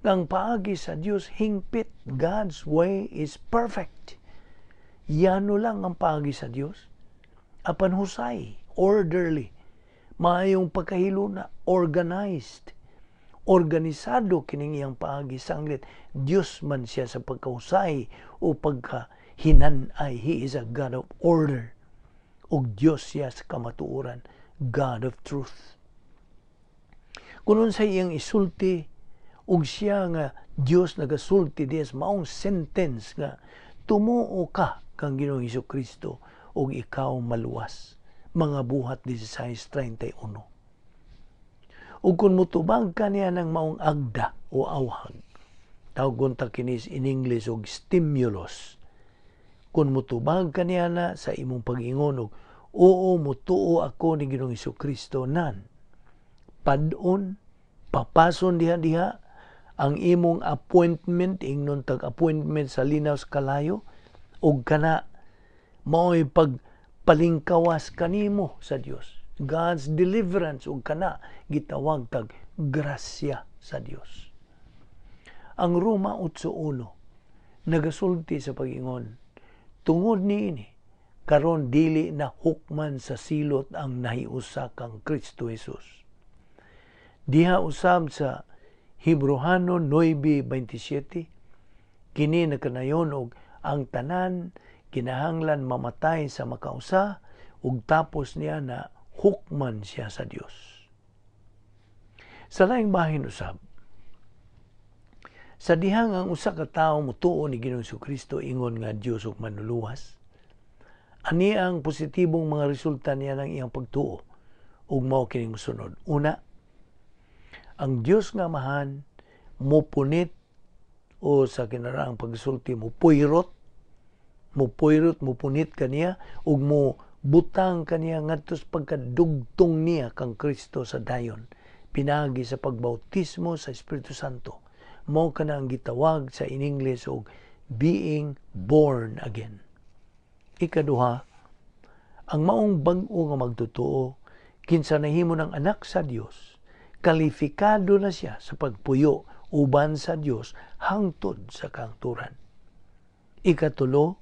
ang paagi sa Dios hingpit. God's way is perfect. Yano lang ang paagi sa Dios. Apan husay, orderly, maayong pagkahiluna, organized, organisado kining iyang paagi sanglit. Dios man siya sa pagkahusay o pagkahinanay. He is a God of order. Og Dios siya sa kamatuoran, God of truth. Kunon sa iyang isulti, og siya nga Dios nagasulti dias maong sentence nga tumuo ka kang Ginoong Jesucristo og ikaw maluwas. Mga buhat 16:31. Ug kung mutubag ka niya ng maong agda o awhag, tawgon ta kinis in English og stimulus. Kung mutubag ka niya na sa imong pag-ingon og oo, mutuo ako ni Ginoong Jesucristo nan, padon, papason diha-diha ang imong appointment, ingnon tag-appointment sa linaw sa kalayo, og kana mao'y pagpalingkawas kanimo sa Dios. God's deliverance og kana gitawag tag grasya sa Dios. Ang Roma 8:1 nagasulti sa pag-ingon, tungod niini karon dili na hukman sa silot ang nahiusa kang Kristo Jesus. Diha usab sa Hebreano 9:27, kini nakanayon og ang tanan kinahanglan mamatay sa makausa ug tapos niya na hukman siya sa Dios. Sa laing bahin usab, sa dihang ang usa ka tawo mutuo ni Ginoong Jesucristo ingon nga Dios ug manluluwas, ani ang positibong mga resulta niya ng iyang pagtuo ug mao kining mosunod. Una, ang Dios nga amahan mupunit o sa kinaraang pagsulti mupuyrot, mupunit kaniya ug mo butang kaniya ngadto sa pagkadugtong niya kang Kristo sa dayon pinagi sa pagbautismo sa Espiritu Santo. Mao kana ang gitawag sa in English og being born again. Ikaduha, ang maong bag-o nga magtotoo kinsa nahimo ng anak sa Dios, kalifikado na siya sa pagpuyo uban sa Dios hangtod sa kangturan. Ikatulo,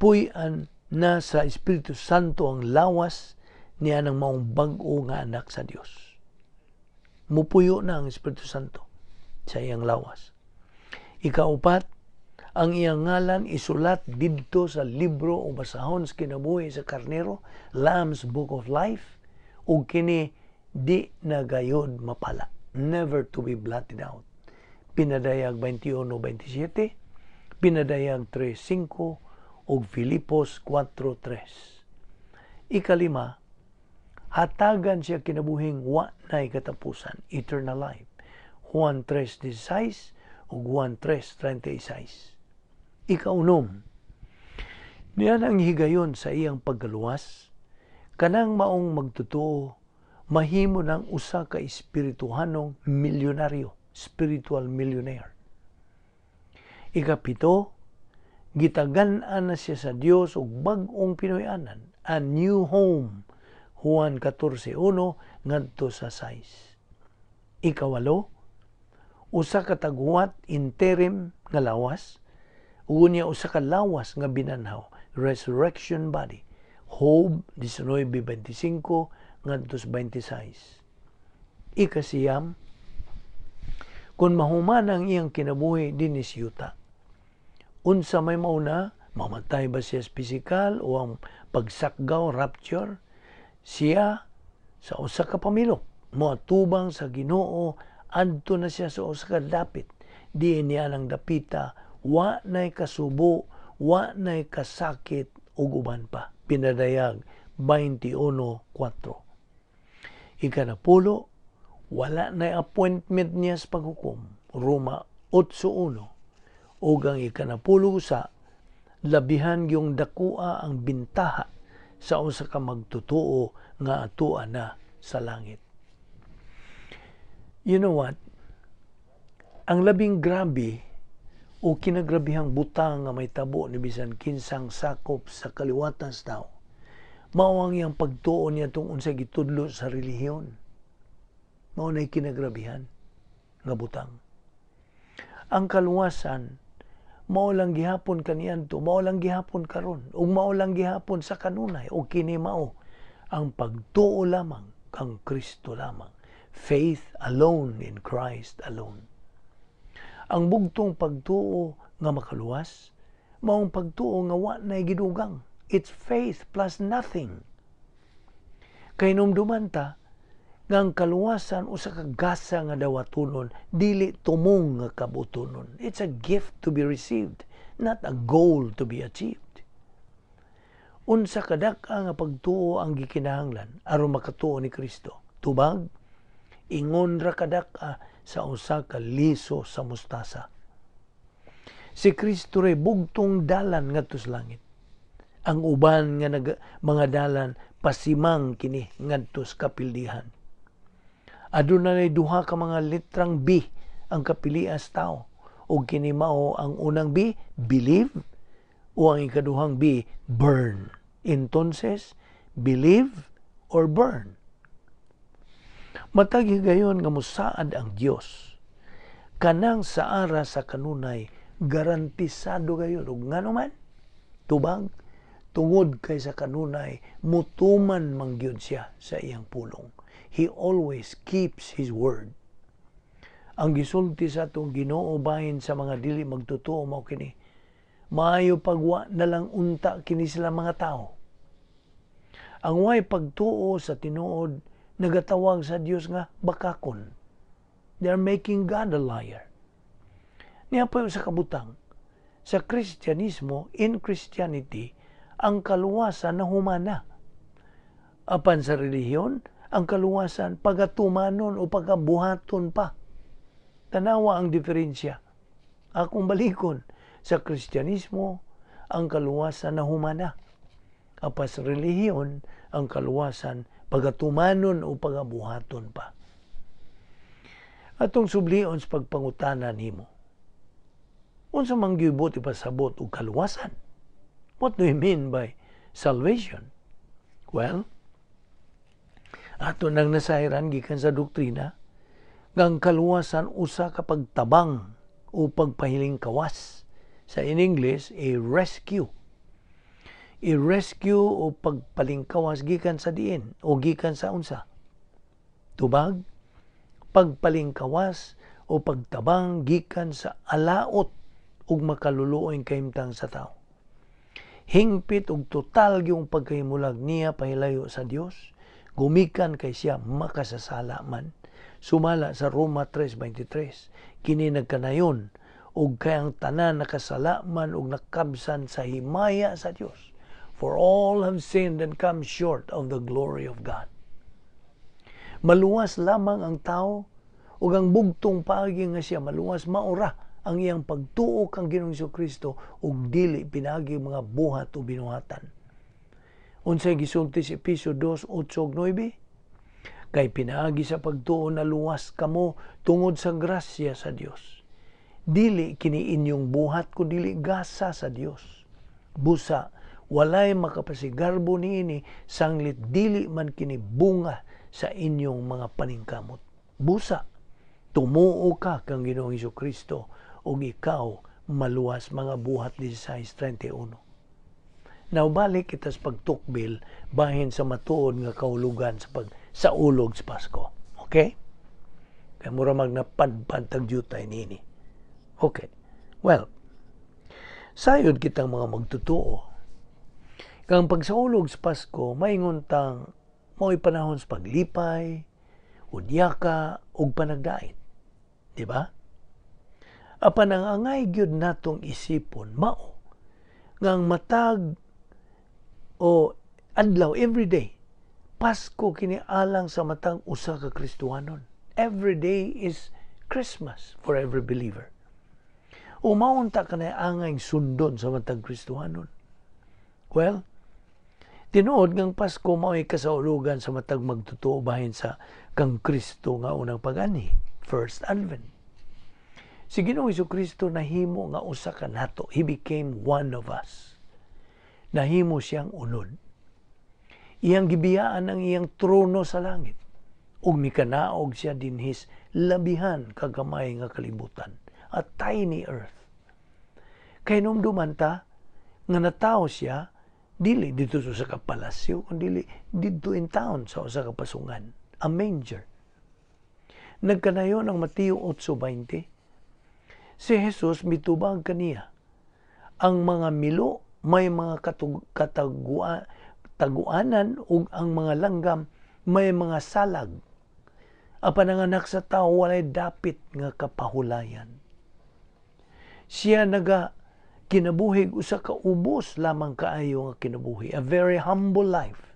puy-an na sa Espiritu Santo ang lawas niya ng maong bag-o nga anak sa Dios. Mupuyo na ang Espiritu Santo sa iyang lawas. Ikaupat, ang iyang ngalan isulat didto sa libro o basahon sa kinabuhi sa karnero, Lamb's Book of Life, ug kini di na gayod mapala, never to be blotted out. Pinadayag 21:27, Pinadayag 3:5 ug Filipos 4:3. Ikalima, hatagan siya kinabuhing wa nay katapusan, eternal life, Juan 3:16 ug Juan 3:36. Ikaunom, niyan ang higayon sa iyang paggaluwas, kanang maong magtotoo mahimo ng usa ka espirituhanong milyonaryo, spiritual millionaire. Ikapito, gitagan-an na siya sa Dios og bag-ong pinoy-anan, a new home, Juan 14:1 ngadto sa 6. Ikawalo, usa ka taghuwat interim nga lawas, unya usa ka lawas nga binanhaw, resurrection body, Job 19:25 ngadto sa 26. Ikasiyam, Kung mahuman ang iyang kinabuhi dinis yuta. Unsa may mauna, mamatay ba siya pisikal o ang pagsakgaw, rapture? Siya sa usa ka pamilok, moatubang sa Ginoo, adto na siya sa usa ka dapit. Di niya nang dapita, wa nay kasubo, wa nay kasakit ug uban pa. Pinadayag 21:4. Ikanapulo, wala nay appointment niya sa paghukom. Roma 8:1. Ug ang ikanapulo sa labihan yung dakua ang bintaha sa usa ka magtutuo nga atoa na sa langit. You know what? Ang labing grabe o kinagrabihang butang nga may tabo ni bisan kinsang sakop sa kaliwatan sa tao, mao ang iyang pagtuo niya tong unsay gitudlo sa relihiyon. Mao nay kinagrabihan nga butang. Ang kaluwasan mao lang gihapon kaniadto, mao lang gihapon karon, ug mao lang gihapon sa kanunay, ug kini mao ang pagtuo lamang kang Kristo lamang. Faith alone in Christ alone. Ang bugtong pagtuo nga makaluwas, maong pagtuo nga wa nay gidugang. It's faith plus nothing. Kay numduman ta, nga ang kaluwasan usa ka gasa nga dawatunon, dili tumong nga kabutunon. It's a gift to be received, not a goal to be achieved. Unsa kadaka nga pagtuo ang gikinahanglan aron makatuo ni Kristo? Tubag, ingon ra kadaka sa usa ka liso sa mustasa. Si Kristo ray bugtong dalan ngadto sa langit. Ang uban nga mga dalan pasimang kini ngadto sa kapildihan. Adunay duha ka mga litrang B ang kapilias tao. O kini mao ang unang B, believe, o ang ikaduhang B, burn. Entonces, believe or burn. Matag higayon nga mosaad ang Dios. Kanang sa ara sa kanunay garantisado gayon ug ngano man tubag tungod kay sa kanunay mutuman mangyud siya sa iyang pulong. He always keeps His word. Ang gisulti sa atong Ginoo bahin sa mga dili magtutuo mao kini. Maayo pagwa na lang unta kini sila mga tao. Ang way pagtuo sa tinuod nagatawag sa Dios nga bakakon. They are making God a liar. Niya pa sa kabutang. Sa Kristyanismo, in Christianity, ang kaluwasan na humana. Apan sa relihiyon, ang kaluwasan pagatumanon o pagabuhaton pa. Tanawa ang diferensya. Akong balikon, sa Kristyanismo, ang kaluwasan na humana. Apan sa relihiyon, ang kaluwasan pagatumanon o pagabuhaton pa. Atong sublion sa pagpangutanan nimo. Unsa man gyud ipasabot og kaluwasan? What do you mean by salvation? Well, ato nang nasayran gikan sa doktrina nga ang kaluwasan usa ka pagtabang o pagpahiling kawas. Sa in English, a rescue. A rescue o pagpalingkawas gikan sa diin o gikan sa unsa? Tubag, pagpalingkawas o pagtabang gikan sa alaot ug makaluluoy kahimtang sa tao. Hingpit ug total yung pagkahimulag niya pahilayo sa Dios, gumikan kay siya makasasala man. Sumala sa Roma 3:23, kini nagkanayon ug kay ang tanan nakasala man ug nakabsan sa himaya sa Dios. For all have sinned and come short of the glory of God. Maluwas lamang ang tao ug ang bugtong paagi nga siya maluwas maura ang iyang pagtuo kang Ginoong Jesucristo ug dili pinagi mga buhat o binuhatan. Unsay gisulti sa Efesio 2:8-9? Kay pinaagi sa pagtuo na luwas kamo tungod sa grasya sa Dios. Dili kini inyong buhat ko dili gasa sa Dios. Busa walay makapasigarbo niini sanglit dili man kini bunga sa inyong mga paningkamot. Busa tumuo ka kang Ginoong Jesucristo ug ikaw maluwas. Mga buhat 16:31. Now balik kita sa pagtukbil bahin sa matuod nga kahulugan sa ulog sa Pasko. Okay? Kaya mura magnapadpad tagyutay nini. Okay. Well, sayod kitang mga magtutuo. Kang pagsaulog sa Pasko, maingon tang mao'y panahon sa paglipay, udyaka, ug panagdait. Di ba? Apan ang angay gyud natong isipon, mao, nga ang matag o adlaw everyday, Pasko kini alang sa matang usa ka Kristiyanon. Every day is Christmas for every believer. Umaunta ka na angay sundon sa matang Kristiyanon. Well, tinuod ngang Pasko mao'y kasaulugan sa matag magtutuo bahin sa kang Kristo nga unang pag-ani, First Advent. Si Ginoong Jesucristo nahimo nga usa ka nato. He became one of us. Nahimo siyang unod. Iyang gibiyaan ang iyang trono sa langit. Ug mikanaog siya dinhis labihan kagamay nga kalibutan. A tiny earth. Kay numduman ta nga natawo siya dili dito sa kapalasyo, kundi dito in town sa usa ka pasungan, a manger. Nagkanayon ang Mateo 8:20. Si Jesus mitubag kaniya. Ang mga milo may mga taguanan ug ang mga langgam may mga salag. Apan ang anak sa tao walay dapit nga kapahulayan. Siya kinabuhig usa ka ubos lamang kaayo nga kinabuhi. A very humble life.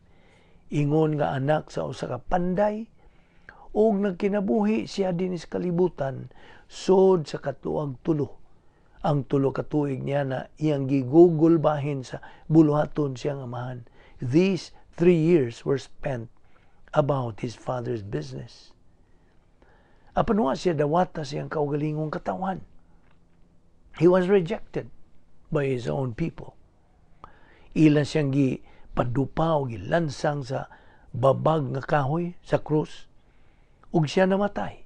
Ingon nga anak sa usa ka panday ug nagkinabuhi siya dinis kalibutan sod sa katuig tulo. Ang tulo ka tuig niya na iyang gigugol bahin sa buluhaton siyang amahan. These 3 years were spent about his father's business. Apan wa siya dawata siyang kaugalingong katawan. He was rejected by his own people. Ilan siyang gipadupaw, gilansang sa babag nga kahoy sa krus. Ug siya namatay.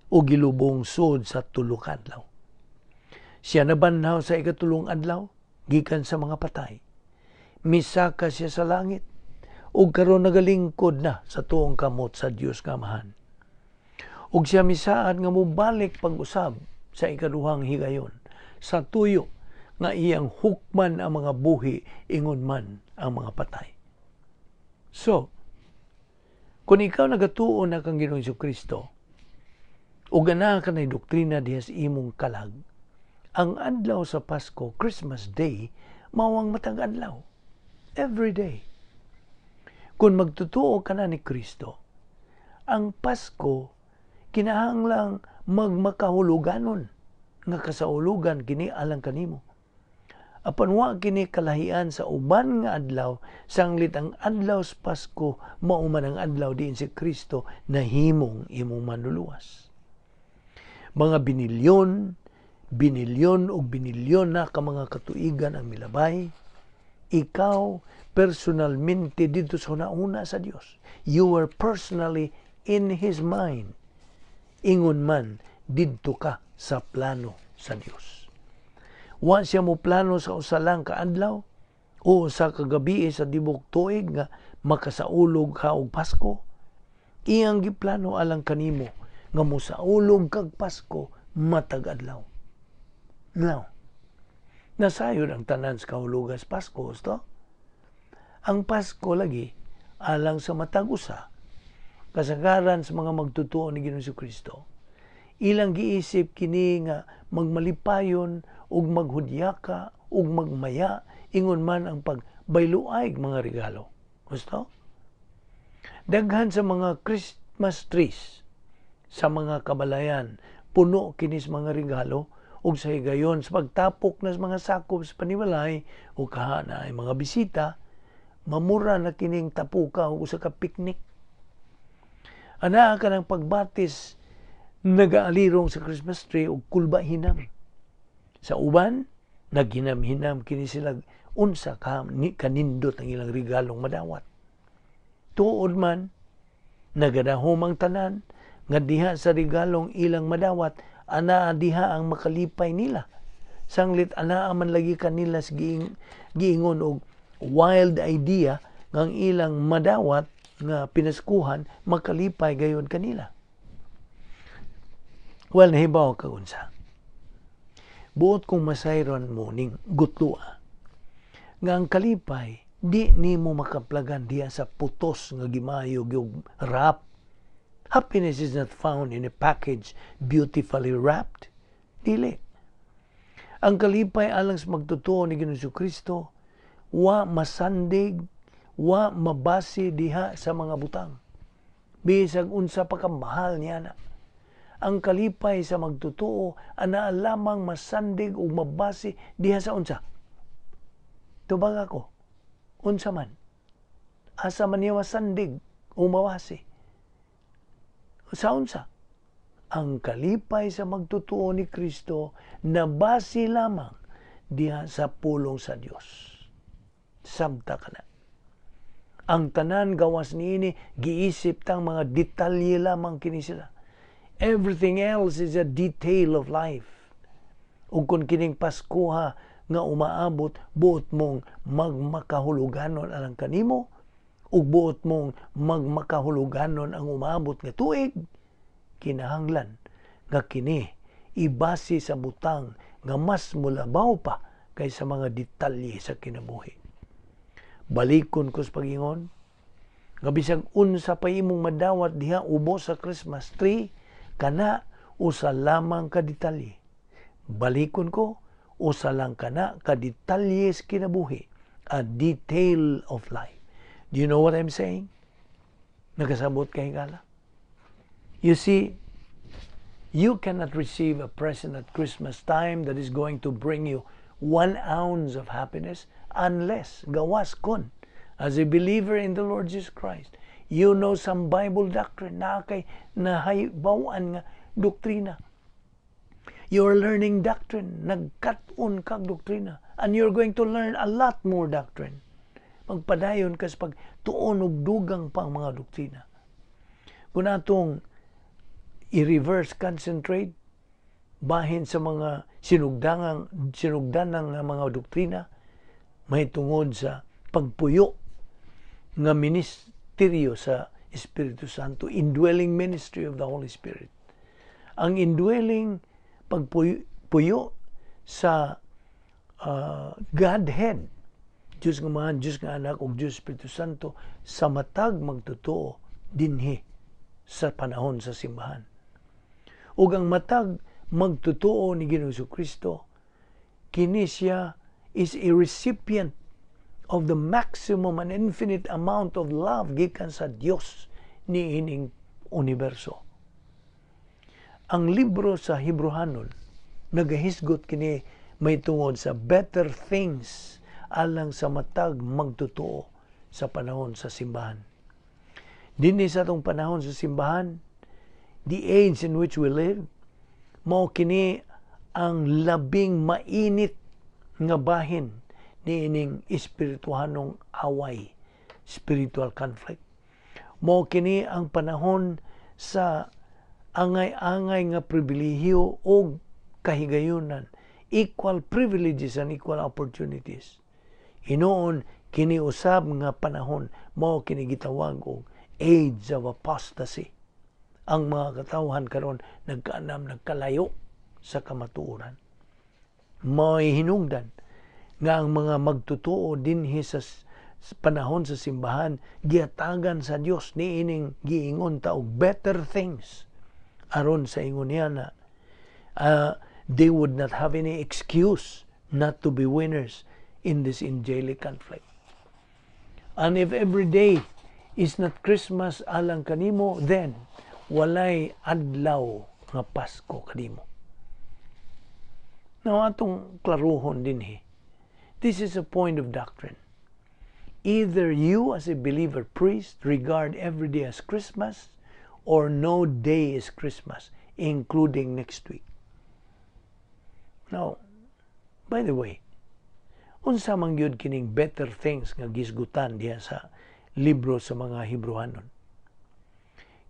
O gilubong sod sa tulok adlaw. Siya nabanhaw sa ikatulong adlaw, gikan sa mga patay. Misaka siya sa langit, ug karon nagalingkod na sa tuong kamot sa Dios nga Amahan. Ug siya misaad nga mubalik pag-usab sa ikaduhang higayon, sa tuyo nga iyang hukman ang mga buhi, ingon man ang mga patay. So, kung ikaw nagatuo na kang Ginoong Jesucristo, o gana ka na doktrina diha sa imong kalag, ang adlaw sa Pasko, Christmas Day, mawang matag adlaw. Every day. Kung magtutuo ka na ni Kristo, ang Pasko, kinahanglang magmakahuluganon nga kasaulugan kini alang kanimo. Apan wa kini kalahian sa uban nga adlaw, sanglit ang adlaw sa Pasko mao man ang adlaw diin si Kristo nahimong imong manluluwas. Mga binilyon o binilyon na ka mga katuigan ang milabay, ikaw personalmente dito sa una sa Dios. You were personally in His mind. Ingon man, dito ka sa plano sa Dios. Wa siya mo plano sa usalang kaadlaw o sa kagabi sa dibok tuig nga makasaulog ka og Pasko. Iyang giplano alang kanimo nga mosaulog kag Pasko matag adlaw. Now, nasayod ang tanan sa kahulugas Pasko, to? Ang Pasko lagi alang sa matag usa kasagaran sa mga magtutuo ni Ginoong Jesucristo. Ilang giisip kini nga magmalipayon ug maghudyaka ug magmaya ingon man ang pagbayluay mga regalo. Gusto? Daghan sa mga Christmas trees sa mga kabalayan puno kinis mga regalo ug sa higayon sa pagtapok na mga sakop sa panimalay o kahana ay mga bisita, mamura na kining tapuka o usa ka picnic. Ana ka ng pagbatis nagaalirong sa Christmas tree o kulba hinam. Sa uban, naghinam-hinam kini sila unsa kanindot ang ilang regalong madawat. Tuod man, nagadahom ang tanan, nga diha sa regalong ilang madawat, ana diha ang makalipay nila. Sanglit ana man lagi kanila giingon og wild idea ng ilang madawat nga pinaskuhan makalipay gayon kanila. Well, nahibaw ka unsa. Buot kung masayron mo ning gutlua, nga ang kalipay, di ni mo makaplagan diya sa putos nga gimayog yung wrap. Happiness is not found in a package beautifully wrapped. Dili. Ang kalipay alang sa magtotoo ni Ginoong Kristo, wa masandig, wa mabase diha sa mga butang. Bisag unsa pa ka mahal niya na. Ang kalipay sa magtotoo ana lamang masandig o mabase diha sa unsa. Tubag ako, unsa man. Asa man niya masandig o mabase. Sa unsa? Ang kalipay sa magtotoo ni Kristo na base lamang diha sa pulong sa Dios. Sabta ka na. Ang tanan gawas niini giisip tang mga detalye lamang kini sila. Everything else is a detail of life. Ug kung kining Paskuha nga umaabot, buot mong magmakahuluganon alang kanimo, ug buot mong magmakahuluganon ang umaabot nga tuig, kinahanglan nga kini ibase sa butang nga mas mulabaw pa kaysa mga detalye sa kinabuhi. Balikon ko sa pagingon, nga bisag unsa pa imong madawat diha ubos sa Christmas tree, kana usa lamang ka detalye. Balikon ko, usa lang kana ka detalye sa kinabuhi, a detail of life. Do you know what I'm saying? Nagasabot kay hingala. You see, you cannot receive a present at Christmas time that is going to bring you 1 ounce of happiness unless gawas kon as a believer in the Lord Jesus Christ. You know some Bible doctrine na kay nahaybawaan nga doktrina. You're learning doctrine, nagkat-on kag doktrina, and you're going to learn a lot more doctrine. Magpadayon ka sa pagtuon og dugang pang mga doktrina. Kung atong i-reverse concentrate bahin sa mga sinugdanang mga doktrina, may tungod sa pagpuyo nga ministeryo sa Espiritu Santo, indwelling ministry of the Holy Spirit. Ang indwelling pagpuyo sa Godhead, Diyos nga man, Diyos nga anak, ug Diyos Espiritu Santo, sa matag magtotoo dinhi sa panahon sa simbahan. Ug ang matag magtotoo ni Ginoong Kristo, kini siya is a recipient of the maximum and infinite amount of love gikan sa Dios ni ining universo. Ang libro sa Hebrehanon nagahisgot kini may tungod sa better things alang sa matag magtotoo sa panahon sa simbahan. Dinhi sa atong panahon sa simbahan, the age in which we live, mao kini ang labing mainit nga bahin ni ining espirituhanong away, spiritual conflict. Mao kini ang panahon sa angay-angay nga pribilehiyo o kahigayunan, equal privileges and equal opportunities. Hinoon kini usab nga panahon mao kini gitawag og age of apostasy. Ang mga katawhan karon nagkaanam, nagkalayo sa kamatuoran. May hinungdan nga ang mga magtotoo dinhi sa panahon sa simbahan giatagan sa Dios ni ining giingon ta og better things aron sa ingon niya na they would not have any excuse not to be winners in this angelic conflict. And if every day is not Christmas alang kanimo, then walay adlaw nga Pasko kanimo. Now, atong klaruhon dinhi. This is a point of doctrine. Either you as a believer priest regard every day as Christmas, or no day is Christmas, including next week. Now, by the way, unsa man gyud kining better things nga gisgutan diha sa libro sa mga Hebrehanon.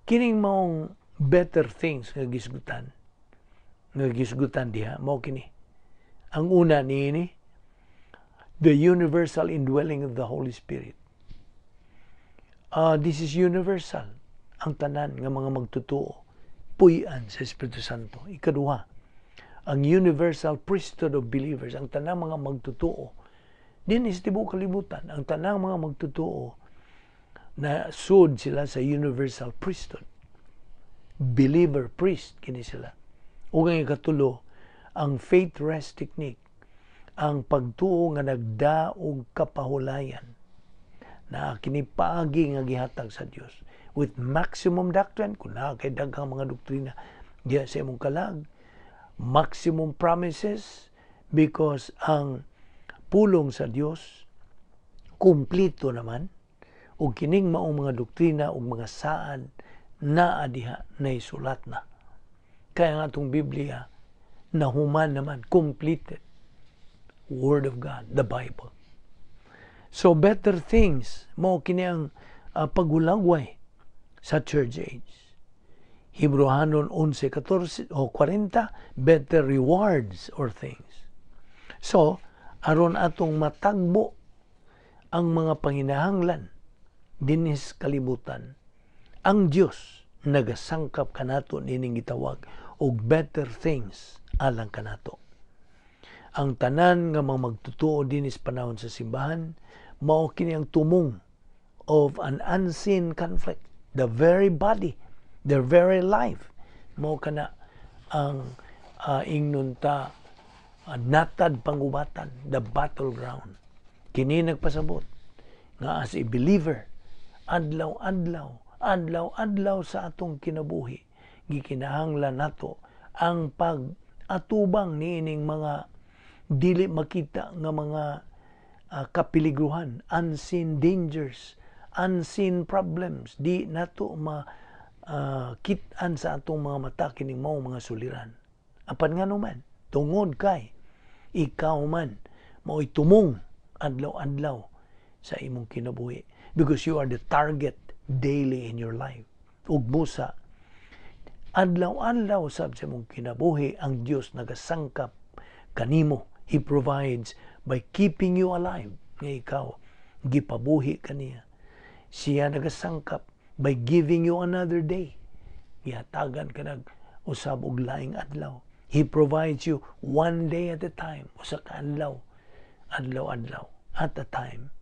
Kining maong better things nga gisgutan diha mao kini. Ang una niini, the universal indwelling of the Holy Spirit. This is universal. Ang tanan nga mga magtotoo puy-an sa Espiritu Santo. Ikaduha, ang universal priesthood of believers, ang tanang mga magtutuo. Din is tibuok kalibutan, ang tanang mga magtutuo na sud sila sa universal priesthood. Believer priest kini sila. Ug ang ikatulo, ang faith rest technique, ang pagtuo nga nagda og kapahulayan na kini paagi nga gihatag sa Dios with maximum doctrine, kung kay daghang mga doktrina diya sa imong kalag, maximum promises, because ang pulong sa Dios kumplito naman, ug kining maong mga doktrina ug mga saad naa diha na isulat na. Kaya nga itong Biblia nahuman naman, completed Word of God, the Bible. So better things mao kini ang pagulagway sa church age. Hebrehanon 11:14 o 40, better rewards or things. So aron atong matagbo ang mga panginahanglan dinis kalibutan, ang Dios nagasangkap kanato nining gitawag og better things alang kanato. Ang tanan nga mga magtutuo dinis panahon sa simbahan mao kini ang tumong of an unseen conflict, the very body, their very life mao kana ang ingnon ta natad pangubatan, the battleground. Kini nagpasabot nga as a believer, adlaw-adlaw sa atong kinabuhi, gikinahanglan nato ang pag-atubang niining mga dili makita nga mga kapiligruhan, unseen dangers, unseen problems, di nato kitaan sa atong mga mata kining mao mga suliran. Apan nga naman, tungod kay ikaw man mao'y tumong adlaw-adlaw sa imong kinabuhi, because you are the target daily in your life. Ug busa adlaw-adlaw sa imong kinabuhi ang Dios nagasangkap kanimo. He provides by keeping you alive. Nga ikaw gipabuhi kaniya. Siya nagasangkap by giving you another day. Gihatagan ka nag usab og laing adlaw. He provides you one day at a time, usa ka adlaw, adlaw-adlaw at a time.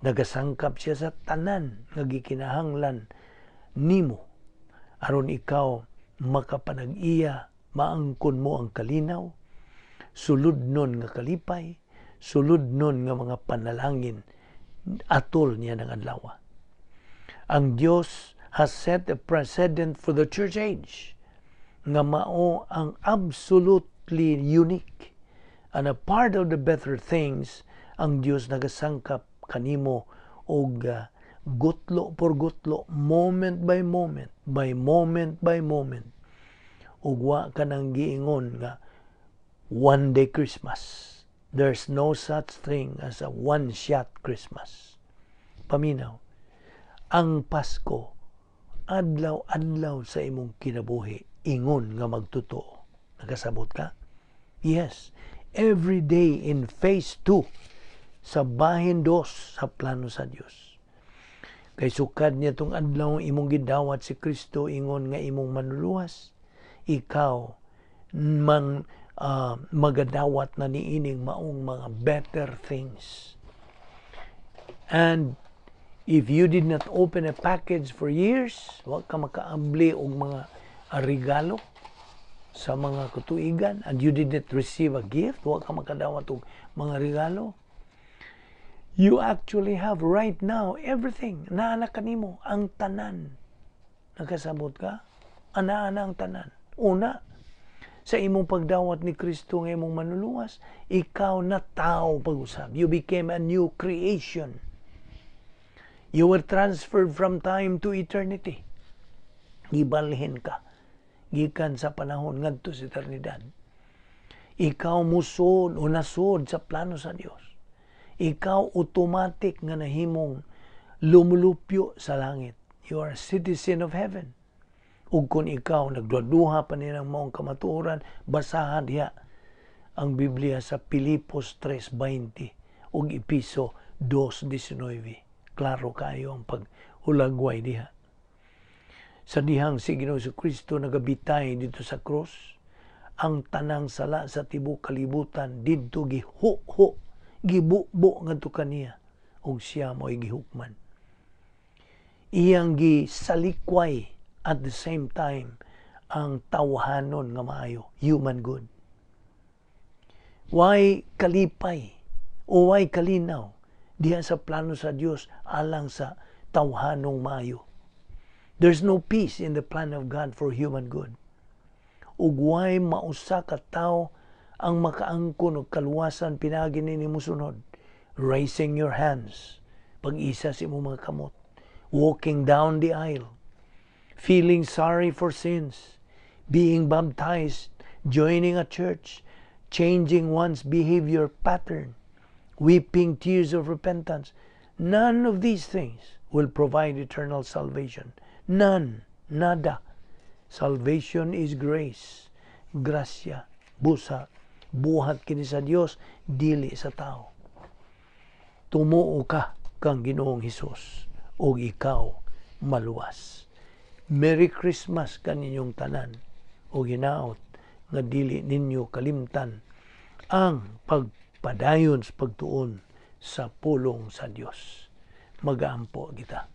Nagasangkap siya sa tanan nga gikinahanglan nimo aron ikaw makapanag-iya, maangkon mo ang kalinaw, sulod nun nga kalipay, sulod nun nga mga panalangin atol niya ng adlaw. Ang Dios has set a precedent for the church age nga mao ang absolutely unique, and a part of the better things ang Dios nagasangkap kanimo og gutlo por gutlo, moment by moment, ug wa ka nang giingon nga one day Christmas. There's no such thing as a one-shot Christmas. Paminaw, ang Pasko adlaw-adlaw sa imong kinabuhi, ingon nga magtotoo. Nakasabot ka? Yes. Every day in phase 2 sa bahin 2 sa plano sa Dios. Kay sukad niya tong adlaw imong gidawat si Kristo, ingon nga imong manuluwas, ikaw man magadawat na niining maong mga better things. And if you did not open a package for years, wag ka makaabli og mga regalo sa mga katuigan, and you did not receive a gift, wag ka makadawat og mga regalo, you actually have right now everything. Naana kanimo ang tanan. Nakasabot ka? Ana-ana ang tanan. Una, sa imong pagdawat ni Kristo nga imong manuluwas, ikaw na tao pag-usab. You became a new creation. You were transferred from time to eternity. Gibalhin ka. Gikan sa panahon ngadto sa eternidad. Ikaw musod o nasod sa plano sa Dios. Ikaw automatic nga nahimong lumulupyo sa langit. You are a citizen of heaven. Ug kung ikaw nagduduha pa nilang maong kamatuoran, basahan diha ang Biblia sa Pilipos 3:20 ug Episo 2:19. Klaro kayo ang pag-ulagway diha. Sa dihang si Ginoong Kristo nagabitay dito sa krus, ang tanang sala sa tibuok kalibutan didto gihuho, gibubo ngadto kaniya, ug siya mo'y gihukman. Iyang gisalikway at the same time ang tawhanon nga maayo, human good. Why kalipay o why kalinaw diha sa plano sa Dios alang sa tawhanong maayo. There's no peace in the plan of God for human good. Ug why mausa ka tawo ang makaangkon og kaluwasan pinagi nini mosunod. Raising your hands, pag-isa sa imong mga kamot, walking down the aisle, feeling sorry for sins, being baptized, joining a church, changing one's behavior pattern, weeping tears of repentance. None of these things will provide eternal salvation. None. Nada. Salvation is grace. Grasya. Busa. Buhat kini sa Dios, dili sa tao. Tumuo ka kang Ginoong Hesus o ikaw maluwas. Merry Christmas kaninyong tanan o ginaot nga dili ninyo kalimtan ang pagpadayon sa pagtuon sa pulong sa Dios. Magaampo kita.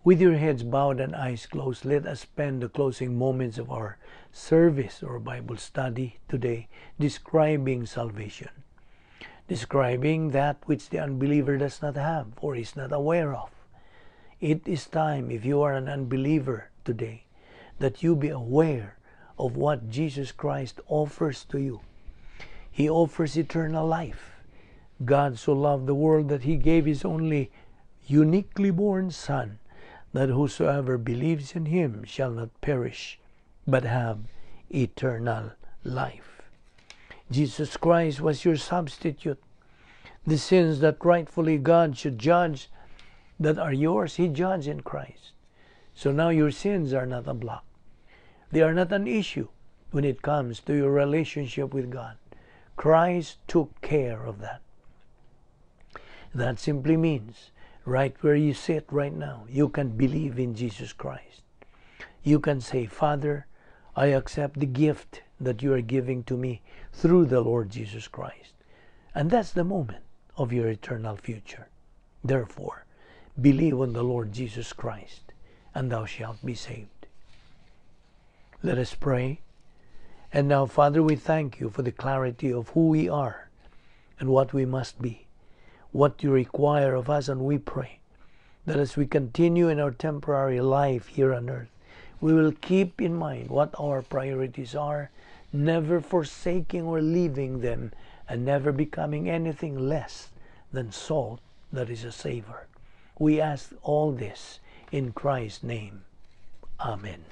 With your heads bowed and eyes closed, let us spend the closing moments of our service or Bible study today describing salvation. Describing that which the unbeliever does not have or is not aware of. It is time, if you are an unbeliever today, that you be aware of what Jesus Christ offers to you. He offers eternal life. God so loved the world that He gave His only uniquely born Son, that whosoever believes in Him shall not perish, but have eternal life. Jesus Christ was your substitute. The sins that rightfully God should judge that are yours, He judged in Christ. So now your sins are not a block. They are not an issue when it comes to your relationship with God. Christ took care of that. That simply means, right where you sit right now, you can believe in Jesus Christ. You can say, Father, I accept the gift that you are giving to me through the Lord Jesus Christ. And that's the moment of your eternal future. Therefore, believe on the Lord Jesus Christ, and thou shalt be saved. Let us pray. And now, Father, we thank you for the clarity of who we are and what we must be, what you require of us, and we pray that as we continue in our temporary life here on earth, we will keep in mind what our priorities are, never forsaking or leaving them, and never becoming anything less than salt that is a savor. We ask all this in Christ's name. Amen.